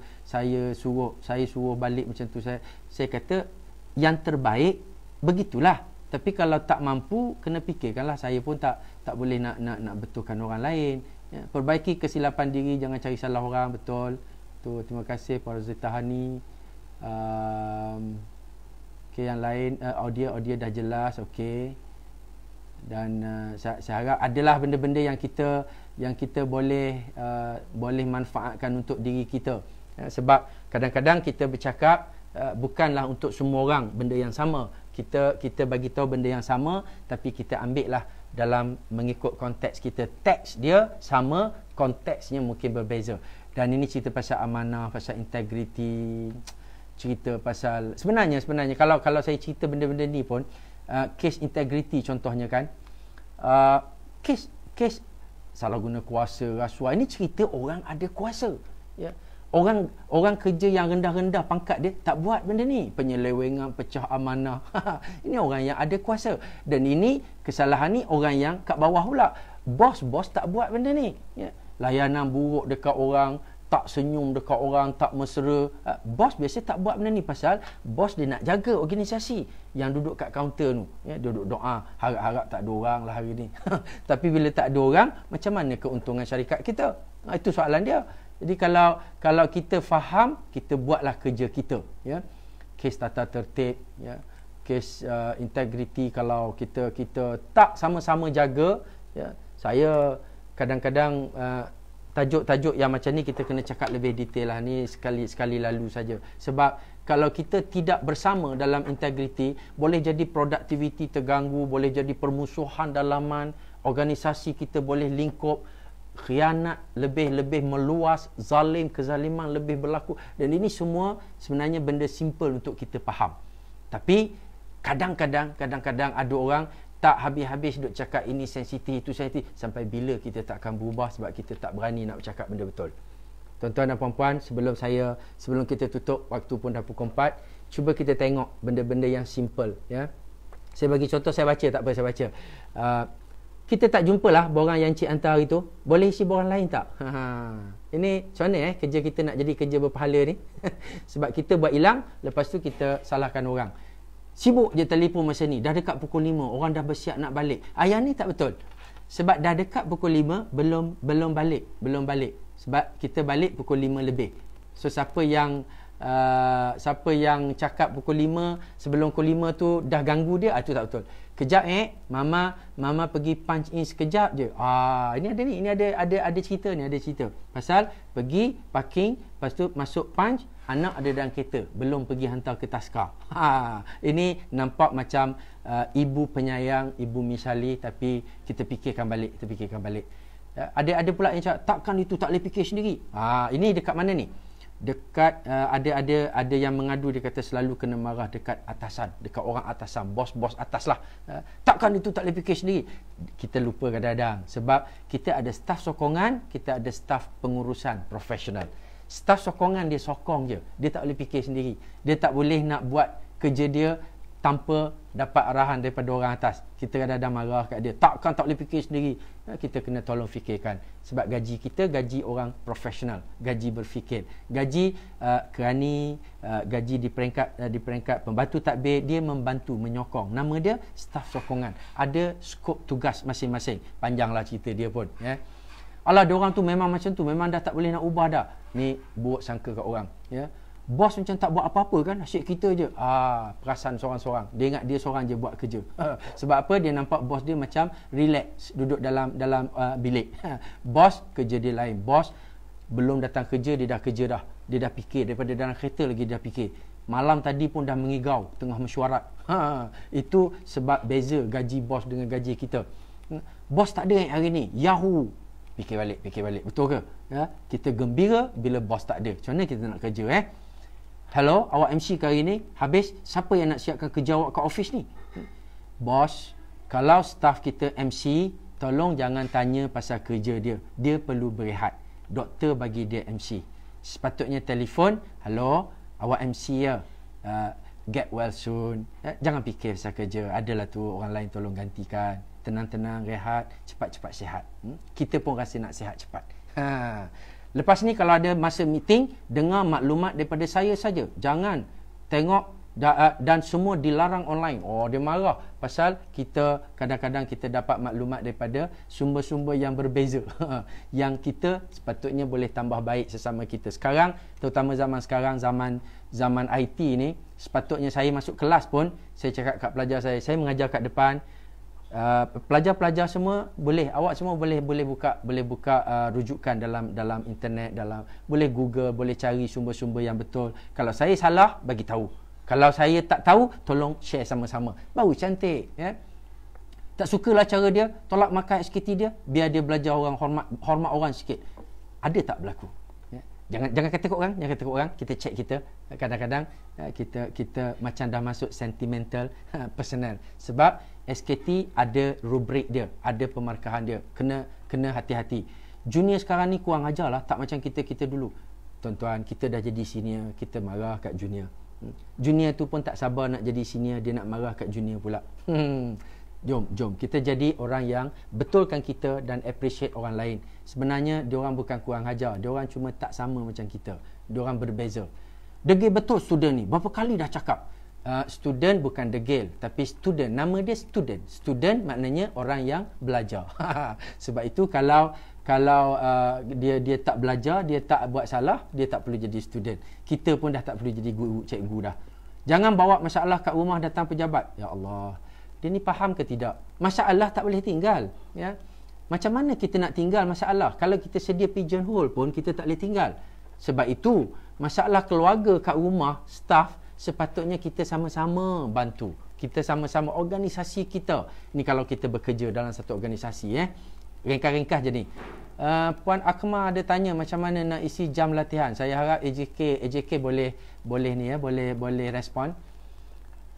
C: suruh balik macam tu. Saya kata yang terbaik begitulah. Tapi kalau tak mampu, kena fikirkanlah. Saya pun tak boleh nak betulkan orang lain, ya. Perbaiki kesilapan diri, jangan cari salah orang. Betul tu. Terima kasih Pak Razita Hani. Okay, yang lain audio dah jelas. Okey. Dan saya harap adalah benda-benda yang kita boleh manfaatkan untuk diri kita, ya. Sebab kadang-kadang kita bercakap bukanlah untuk semua orang benda yang sama. Kita bagi tahu benda yang sama, tapi kita ambil lah dalam mengikut konteks kita. Teks dia sama, konteksnya mungkin berbeza. Dan ini cerita pasal amanah, pasal integriti, cerita pasal sebenarnya kalau saya cerita benda-benda ni pun, kes integriti contohnya kan, kes salah guna kuasa, rasuah, ini cerita orang ada kuasa, ya. Orang kerja yang rendah-rendah pangkat dia tak buat benda ni, penyelewengan, pecah amanah. Ini orang yang ada kuasa. Dan ini kesalahan ni orang yang kat bawah pula. Bos tak buat benda ni, ya. Layanan buruk dekat orang, tak senyum dekat orang, tak mesra. Bos biasa tak buat benda ni pasal bos dia nak jaga organisasi yang duduk kat kaunter tu, ya, duduk doa, harap-harap tak ada orang lah hari ni. Tapi bila tak ada orang, macam mana keuntungan syarikat kita? Itu soalan dia. Jadi kalau kita faham, kita buatlah kerja kita, ya. Kes tata tertib, ya. Kes integriti, kalau kita tak sama-sama jaga, ya. Saya kadang-kadang tajuk-tajuk yang macam ni kita kena cakap lebih detail lah. Ni sekali lalu saja. Sebab kalau kita tidak bersama dalam integriti, boleh jadi produktiviti terganggu, boleh jadi permusuhan dalaman, organisasi kita boleh lingkup, khianat lebih meluas, kezaliman lebih berlaku. Dan ini semua sebenarnya benda simple untuk kita faham. Tapi kadang-kadang ada orang tak habis-habis duk cakap ini sensitif, itu sensitif. Sampai bila kita tak akan berubah sebab kita tak berani nak bercakap benda betul. Tuan-tuan dan puan-puan, sebelum kita tutup, waktu pun dah pukul 4, cuba kita tengok benda-benda yang simple, ya. Saya bagi contoh, saya baca, tak apa saya baca. Kita tak jumpalah borang yang Encik hantar hari tu. Boleh isi borang lain tak? Ini macam mana kerja kita nak jadi kerja berpahala ni? Sebab kita buat hilang, lepas tu kita salahkan orang. Sibuk je telefon masa ni, dah dekat pukul 5, orang dah bersiap nak balik. Yang ni tak betul. Sebab dah dekat pukul 5, belum balik. Sebab kita balik pukul 5 lebih. So siapa yang cakap pukul 5, sebelum pukul 5 tu dah ganggu dia, itu tak betul. Kejap mama pergi punch in sekejap je. Ini ada cerita ni, ada cerita. Pasal pergi parking, lepas tu masuk punch, anak ada dalam kereta, belum pergi hantar ke taskar. Ini nampak macam ibu penyayang, ibu misali, tapi kita fikirkan balik. Ada pula yang cakap takkan itu tak boleh fikir sendiri. Ini dekat mana ni? Dekat ada yang mengadu, dia kata selalu kena marah dekat atasan, dekat orang atasan, bos atas lah. Takkan itu tak boleh fikir sendiri. Kita lupa kadang-kadang sebab kita ada staf sokongan, kita ada staf pengurusan profesional. Staf sokongan dia sokong je, dia tak boleh fikir sendiri. Dia tak boleh nak buat kerja dia tanpa dapat arahan daripada orang atas. Kita kadang-kadang marah kat dia, tak boleh fikir sendiri. Kita kena tolong fikirkan. Sebab gaji kita gaji orang profesional, gaji berfikir, gaji kerani, gaji di peringkat pembantu tadbir, dia membantu, menyokong. Nama dia staf sokongan. Ada skop tugas masing-masing. Panjanglah cerita dia pun, ya. Alah, dia orang tu memang macam tu, memang dah tak boleh nak ubah dah. Ni buruk sangka kat orang, ya. Bos macam tak buat apa-apa kan, asyik kita je. Perasan seorang-seorang. Dia ingat dia seorang je buat kerja. Sebab apa? Dia nampak bos dia macam relax, duduk dalam bilik. Bos kerja dia lain. Bos belum datang kerja, dia dah kerja dah. Dia dah fikir, daripada dalam kereta lagi dia dah fikir. Malam tadi pun dah mengigau tengah mesyuarat. Itu sebab beza gaji bos dengan gaji kita. Bos tak ada hari ni, Yahoo. Fikir balik. Betul ke? Ya? Kita gembira bila bos tak ada. Macam mana kita nak kerja, Hello, awak MC kali ni. Habis, siapa yang nak siapkan kerja awak kat office ni? Bos, kalau staff kita MC, tolong jangan tanya pasal kerja dia. Dia perlu berehat. Doktor bagi dia MC. Sepatutnya telefon, hello, awak MC ya, get well soon. Jangan fikir pasal kerja, adalah tu orang lain tolong gantikan. Tenang-tenang, rehat, cepat-cepat sihat. Kita pun rasa nak sihat cepat. Lepas ni kalau ada masa meeting, dengar maklumat daripada saya saja. Jangan tengok dan semua dilarang online. Oh, dia marah pasal kita kadang-kadang kita dapat maklumat daripada sumber-sumber yang berbeza. Yang kita sepatutnya boleh tambah baik sesama kita. Sekarang, terutama zaman sekarang, zaman IT ni, sepatutnya saya masuk kelas pun, saya cakap kat pelajar saya mengajar kat depan, pelajar-pelajar semua boleh, awak semua boleh buka rujukan dalam internet, boleh Google, boleh cari sumber-sumber yang betul. Kalau saya salah, bagi tahu. Kalau saya tak tahu, tolong share sama-sama. Baru cantik, ya. Tak sukalah cara dia, tolak makan SKT dia, biar dia belajar orang hormat orang sikit. Ada tak berlaku? Ya. Jangan kata kat orang, kita check kita. Kadang-kadang kita macam dah masuk sentimental, personal. Sebab SKT ada rubrik dia, ada pemarkahan dia. Kena hati-hati. Junior sekarang ni kurang ajar lah, tak macam kita dulu. Tuan-tuan, kita dah jadi senior, kita marah kat junior. Junior tu pun tak sabar nak jadi senior, dia nak marah kat junior pula. Jom kita jadi orang yang betulkan kita dan appreciate orang lain. Sebenarnya diorang bukan kurang ajar, diorang cuma tak sama macam kita, diorang berbeza. Degil betul student ni, berapa kali dah cakap, student bukan degil, tapi student, nama dia student maknanya orang yang belajar. Sebab itu kalau dia tak belajar, dia tak buat salah, dia tak perlu jadi student. Kita pun dah tak perlu jadi guru, cikgu dah. Jangan bawa masalah kat rumah datang pejabat. Ya Allah, dia ni faham ke tidak? Masalah tak boleh tinggal, ya. Macam mana kita nak tinggal masalah? Kalau kita sedia pigeonhole pun kita tak boleh tinggal. Sebab itu masalah keluarga kat rumah, staff, sepatutnya kita sama-sama bantu. Kita sama-sama organisasi kita. Ni kalau kita bekerja dalam satu organisasi, ringkas-ringkas je ni. Puan Akmal ada tanya macam mana nak isi jam latihan. Saya harap AJK boleh ni, boleh respon.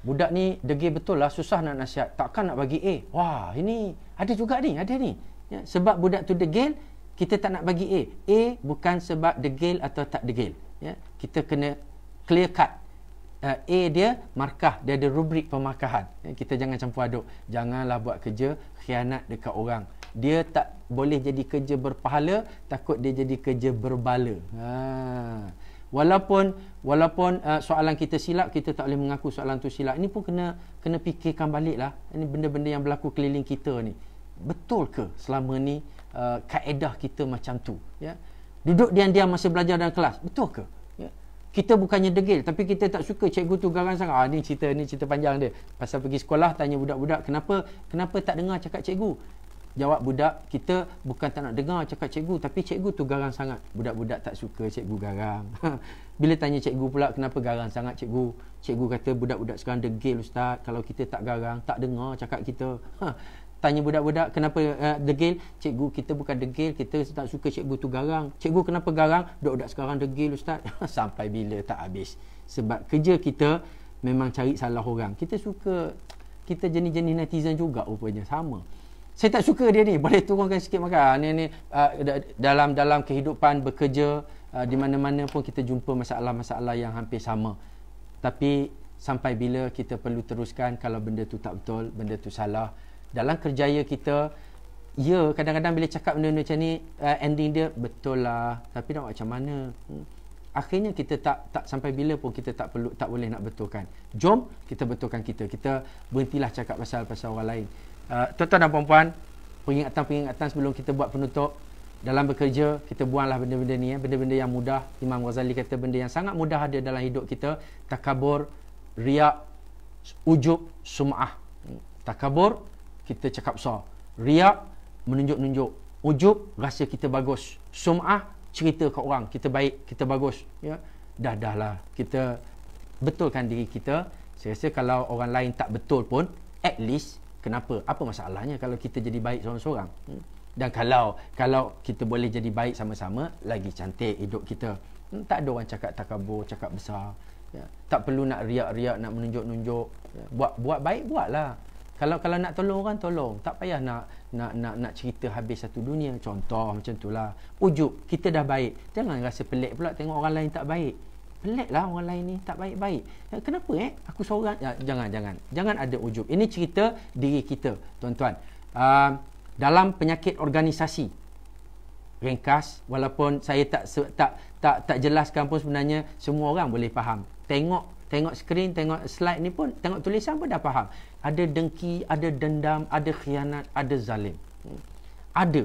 C: Budak ni degil betul lah, susah nak nasihat. Takkan nak bagi A. Wah, ini ada juga ni, ada ni. Ya, sebab budak tu degil, kita tak nak bagi A. A bukan sebab degil atau tak degil. Ya, kita kena clear cut. A dia markah, dia ada rubrik pemarkahan. Ya, kita jangan campur aduk. Janganlah buat kerja khianat dekat orang. Dia tak boleh jadi kerja berpahala, takut dia jadi kerja berbala. Walaupun soalan kita silap, kita tak boleh mengaku soalan tu silap. Ini pun kena fikirkan balik lah. Ini benda-benda yang berlaku keliling kita ni. Betul ke selama ni kaedah kita macam tu? Ya? Duduk diam-diam masa belajar dalam kelas, betul ke? Ya? Kita bukannya degil, tapi kita tak suka cikgu tu garang sangat. Ni cerita panjang dia. Pasal pergi sekolah, tanya budak-budak, kenapa tak dengar cakap cikgu? Jawab budak, kita bukan tak nak dengar cakap cikgu, tapi cikgu tu garang sangat. Budak-budak tak suka cikgu garang. Bila tanya cikgu pula, kenapa garang sangat cikgu? Cikgu kata, budak-budak sekarang degil ustaz. Kalau kita tak garang, tak dengar cakap kita. Tanya budak-budak, kenapa degil? Cikgu, kita bukan degil, kita tak suka cikgu tu garang. Cikgu, kenapa garang? Budak-budak sekarang degil ustaz. Sampai bila tak habis. Sebab kerja kita memang cari salah orang. Kita jenis-jenis netizen juga rupanya, sama. Saya tak suka dia ni, boleh turunkan sikit makan. Dalam kehidupan bekerja, di mana-mana pun kita jumpa masalah-masalah yang hampir sama. Tapi sampai bila kita perlu teruskan kalau benda tu tak betul, benda tu salah. Dalam kerjaya kita, ya kadang-kadang bila cakap benda macam ni, ending dia betul lah, tapi nak macam mana? Akhirnya kita tak sampai bila pun kita tak boleh nak betulkan. Jom kita betulkan kita berhentilah cakap pasal orang lain. Tuan-tuan dan puan-puan, peringatan sebelum kita buat penutup. Dalam bekerja, kita buanglah benda-benda ni, benda-benda yang mudah. Imam Ghazali kata benda yang sangat mudah ada dalam hidup kita. Takabur, riak, ujub, sum'ah. Takabur, kita cakap besar. Riak, menunjuk-nunjuk. Ujub, rasa kita bagus. Sum'ah, cerita kat orang, kita baik, kita bagus. Ya? Dah lah, kita betulkan diri kita. Saya rasa kalau orang lain tak betul pun, at least, kenapa? Apa masalahnya kalau kita jadi baik seorang-seorang? Dan kalau kita boleh jadi baik sama-sama, lagi cantik hidup kita. Tak ada orang cakap takabur, cakap besar. Ya. Tak perlu nak riak-riak, nak menunjuk-nunjuk. Ya. Buat baik, buatlah. Kalau nak tolong orang, tolong. Tak payah nak cerita habis satu dunia. Contoh macam itulah. Ujub, kita dah baik. Jangan rasa pelik pula tengok orang lain tak baik. Pelik lah orang lain ni tak baik-baik. Kenapa aku seorang? Jangan ada ujub. Ini cerita diri kita, tuan-tuan. Dalam penyakit organisasi, ringkas, walaupun saya tak jelaskan pun sebenarnya semua orang boleh faham. Tengok skrin, tengok slide ni pun, tengok tulisan pun dah faham. Ada dengki, ada dendam, ada khianat, ada zalim. Ada.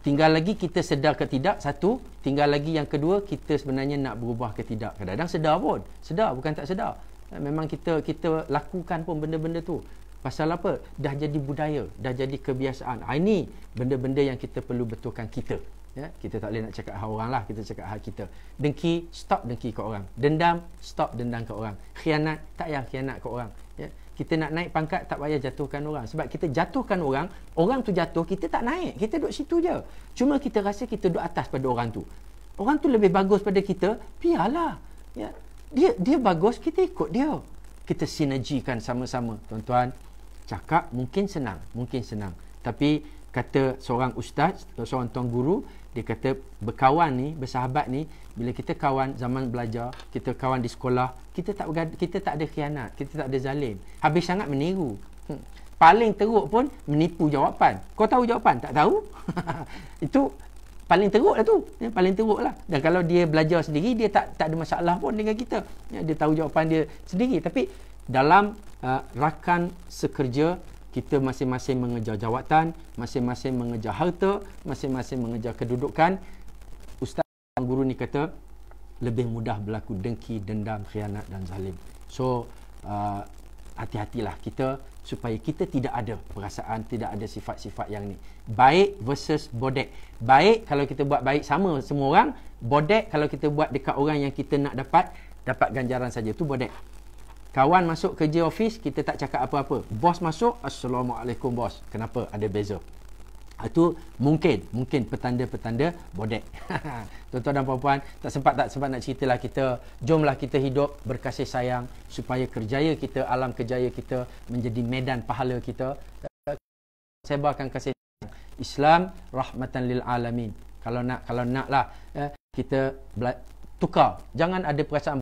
C: Tinggal lagi kita sedar ke tidak, satu. Tinggal lagi yang kedua, kita sebenarnya nak berubah ke tidak. Kadang-kadang sedar pun. Sedar, bukan tak sedar. Memang kita lakukan pun benda-benda tu. Pasal apa? Dah jadi budaya, dah jadi kebiasaan. Ini benda-benda yang kita perlu betulkan kita. Ya, kita tak boleh nak cakap hal orang lah, kita cakap hal kita. Dengki, stop dengki ke orang. Dendam, stop dendam ke orang. Khianat, tak payah khianat ke orang. Ya, kita nak naik pangkat, tak payah jatuhkan orang. Sebab kita jatuhkan orang, orang tu jatuh, kita tak naik. Kita duduk situ je. Cuma kita rasa kita duduk atas pada orang tu. Orang tu lebih bagus pada kita, biarlah. Ya, dia bagus, kita ikut dia. Kita sinergikan sama-sama. Tuan-tuan, cakap mungkin senang. Tapi kata seorang ustaz, seorang tuan guru, dia kata berkawan ni, bersahabat ni, bila kita kawan zaman belajar, kita kawan di sekolah, kita tak ada khianat, kita tak ada zalim. Habis sangat meniru. Paling teruk pun menipu jawapan. Kau tahu jawapan? Tak tahu. Itu paling teruk lah tu. Paling teruk lah. Dan kalau dia belajar sendiri, dia tak ada masalah pun dengan kita. Dia tahu jawapan dia sendiri. Tapi dalam rakan sekerja, kita masing-masing mengejar jawatan, masing-masing mengejar harta, masing-masing mengejar kedudukan. Ustaz guru ni kata lebih mudah berlaku dengki, dendam, khianat dan zalim. So hati-hatilah kita supaya kita tidak ada perasaan, tidak ada sifat-sifat yang ni. Baik versus bodek. Baik kalau kita buat baik sama semua orang, bodek kalau kita buat dekat orang yang kita nak dapat ganjaran saja, tu bodek. Kawan masuk kerja office, kita tak cakap apa-apa. Bos masuk, Assalamualaikum bos. Kenapa? Ada beza. Itu mungkin petanda-petanda bodek. Tuan-tuan dan puan-puan, tak sempat nak ceritalah kita. Jomlah kita hidup berkasih sayang supaya kerjaya kita, alam kerjaya kita menjadi medan pahala kita. Sebarkan kasih sayang. Islam rahmatan lil alamin. Kalau naklah kita tukar. Jangan ada perasaan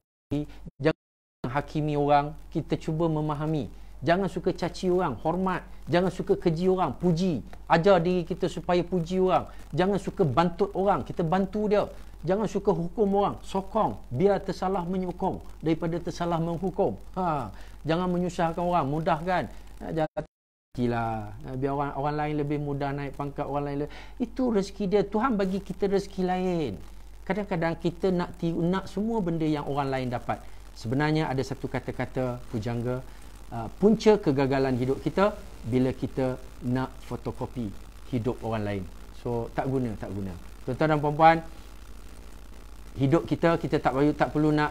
C: jangan hakimi orang, kita cuba memahami. Jangan suka caci orang, hormat. Jangan suka keji orang, puji. Ajar diri kita supaya puji orang. Jangan suka bantut orang, kita bantu dia. Jangan suka hukum orang, sokong. Biar tersalah menyokong daripada tersalah menghukum. Jangan menyusahkan orang, mudahkan. Jangan biar orang lain lebih mudah naik pangkat, orang lain. Itu rezeki dia. Tuhan bagi kita rezeki lain. Kadang-kadang kita nak semua benda yang orang lain dapat. Sebenarnya ada satu kata-kata pujangga, punca kegagalan hidup kita bila kita nak fotokopi hidup orang lain. So tak guna. Tuan-tuan dan puan-puan, hidup kita tak perlu nak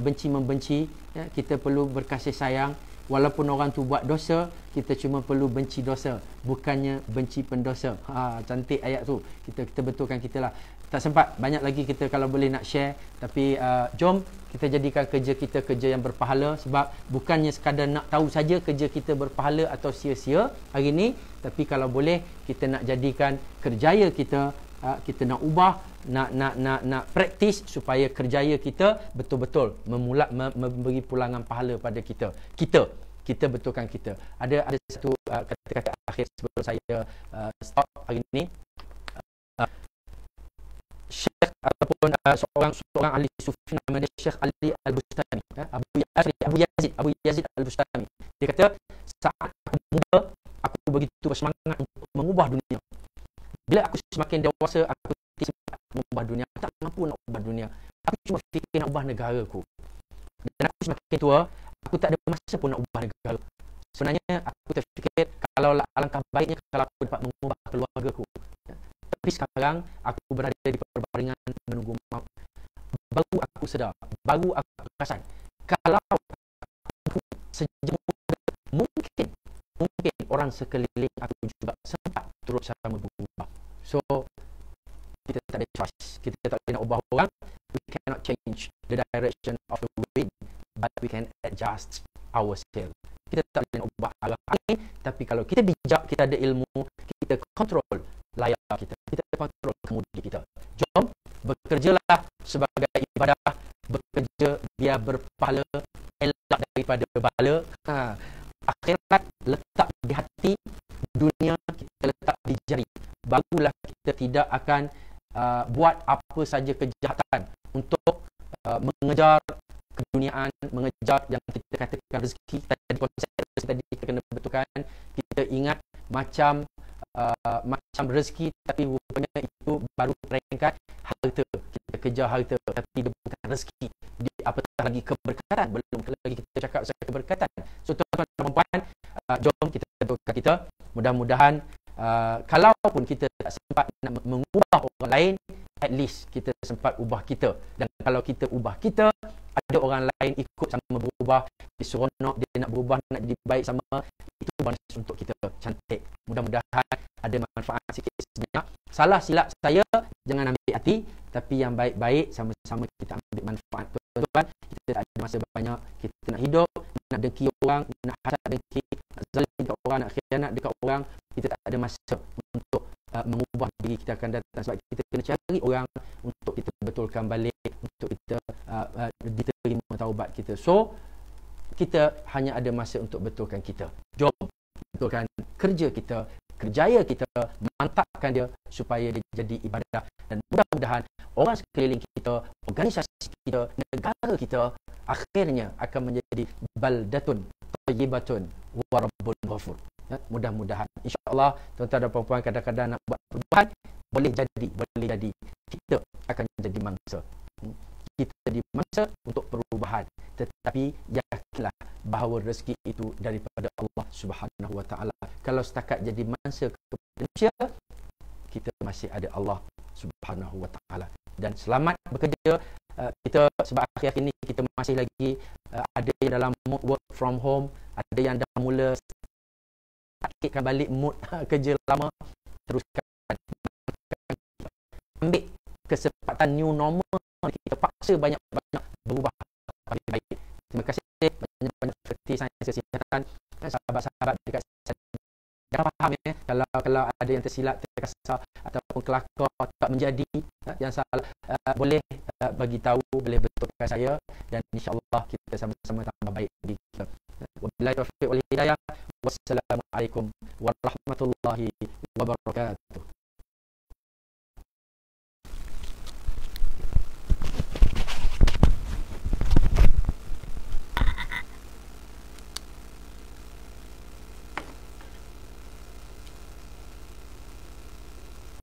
C: benci-membenci, ya? Kita perlu berkasih sayang. Walaupun orang tu buat dosa, kita cuma perlu benci dosa, bukannya benci pendosa. Cantik ayat tu. Kita betulkan kita lah. Tak sempat, banyak lagi kita kalau boleh nak share. Tapi jom kita jadikan kerja kita kerja yang berpahala. Sebab bukannya sekadar nak tahu saja kerja kita berpahala atau sia-sia hari ni. Tapi kalau boleh kita nak jadikan kerjaya kita, kita nak ubah, nak praktis supaya kerjaya kita betul-betul memberi pulangan pahala pada kita. Kita betulkan kita. Ada satu kata-kata akhir sebelum saya stop hari ni. Syekh ataupun seorang ahli sufi nama dia Syekh Ali Al-Bustami, Abu Yazid Al-Bustami. Dia kata, saat aku muda, aku begitu bersemangat untuk mengubah dunia. Bila aku semakin dewasa, aku tidak mengubah dunia. Aku tak mampu nak ubah dunia. Aku cuma fikir nak ubah negaraku. Dan aku semakin tua, aku tak ada masa pun nak ubah negara. Sebenarnya aku terfikir kalau alangkah baiknya kalau aku dapat mengubah keluargaku. Tapi sekarang aku berada di perbaringan menunggu maut. Baru aku sedar, baru aku perasan, kalau aku sejak muda, mungkin orang sekeliling aku juga sempat turut sama berubah. So kita tak ada choice. Kita tak boleh nak ubah orang. We cannot change the direction of the wind, but we can adjust ourselves. Kita tak boleh nak ubah arah angin, tapi kalau kita bijak, kita ada ilmu, kita kontrol layar kita, kita kontrol kemudi kita. Jom bekerjalah sebagai ibadah, bekerja biar berpahala, elak daripada bala. Akhirat letak di hati, dunia kita letak di jari. Barulah kita tidak akan buat apa saja kejahatan untuk mengejar keduniaan, mengejar yang kita katakan rezeki. Tadi konsep tadi kita kena betulkan. Kita ingat macam rezeki, tapi rupanya itu baru peringkat harta. Kita kejar harta, tapi dia bukan rezeki. Dia apatah lagi keberkatan. Belum lagi kita cakap pasal keberkatan. So tuan-tuan dan puan, jom kita betulkan kita. Mudah-mudahan kalaupun kita tak sempat nak mengubah orang lain, at least kita sempat ubah kita. Dan kalau kita ubah kita, ada orang lain ikut sama berubah, dia seronok, dia nak berubah, nak jadi baik sama, itu bonus untuk kita. Cantik. Mudah-mudahan ada manfaat sikit sebanyak. Salah silap saya, jangan ambil hati, tapi yang baik-baik sama-sama kita ambil manfaat. Tuan-tuan, kita tak ada masa banyak, kita nak hidup, nak dengki orang, nak hasad dengki, nak zalim dekat orang, nak khianat dekat orang, kita tak ada masa untuk mengubah diri kita akan datang, sebab kita kena cari orang untuk kita betulkan balik, untuk kita diterima taubat kita. So kita hanya ada masa untuk betulkan kita. Jom betulkan kerja kita, kerjaya kita, mantapkan dia supaya dia jadi ibadah, dan mudah-mudahan orang sekeliling kita, organisasi kita, negara kita akhirnya akan menjadi baldatun thayyibatun wa rabbun ghafur. Mudah-mudahan, insya-Allah, tuan-tuan dan puan-puan, kadang-kadang nak buat perubahan, boleh jadi kita akan jadi mangsa. Kita jadi mangsa untuk perubahan, tetapi yakinlah bahawa rezeki itu daripada Allah Subhanahu wa taala. Kalau setakat jadi mangsa kepada manusia, kita masih ada Allah Subhanahu wa taala. Dan selamat bekerja. Kita sebab akhir ini kita masih lagi ada yang dalam mood work from home, ada yang dah mula sakitkan balik mood kerja lama. Teruskan ambil kesempatan new normal, kita paksa banyak-banyak berubah lebih baik. Terima kasih banyak-banyak seperti sains kesihatan, sahabat-sahabat dekat saya. Jangan faham kalau ada yang tersilap, terkasar ataupun kelakar tak menjadi yang salah, boleh bagi tahu, boleh betulkan saya, dan insya-Allah kita sama-sama tambah baik diri kita. Wabillahi taufiq wal hidayah. Wassalamualaikum warahmatullahi wabarakatuh.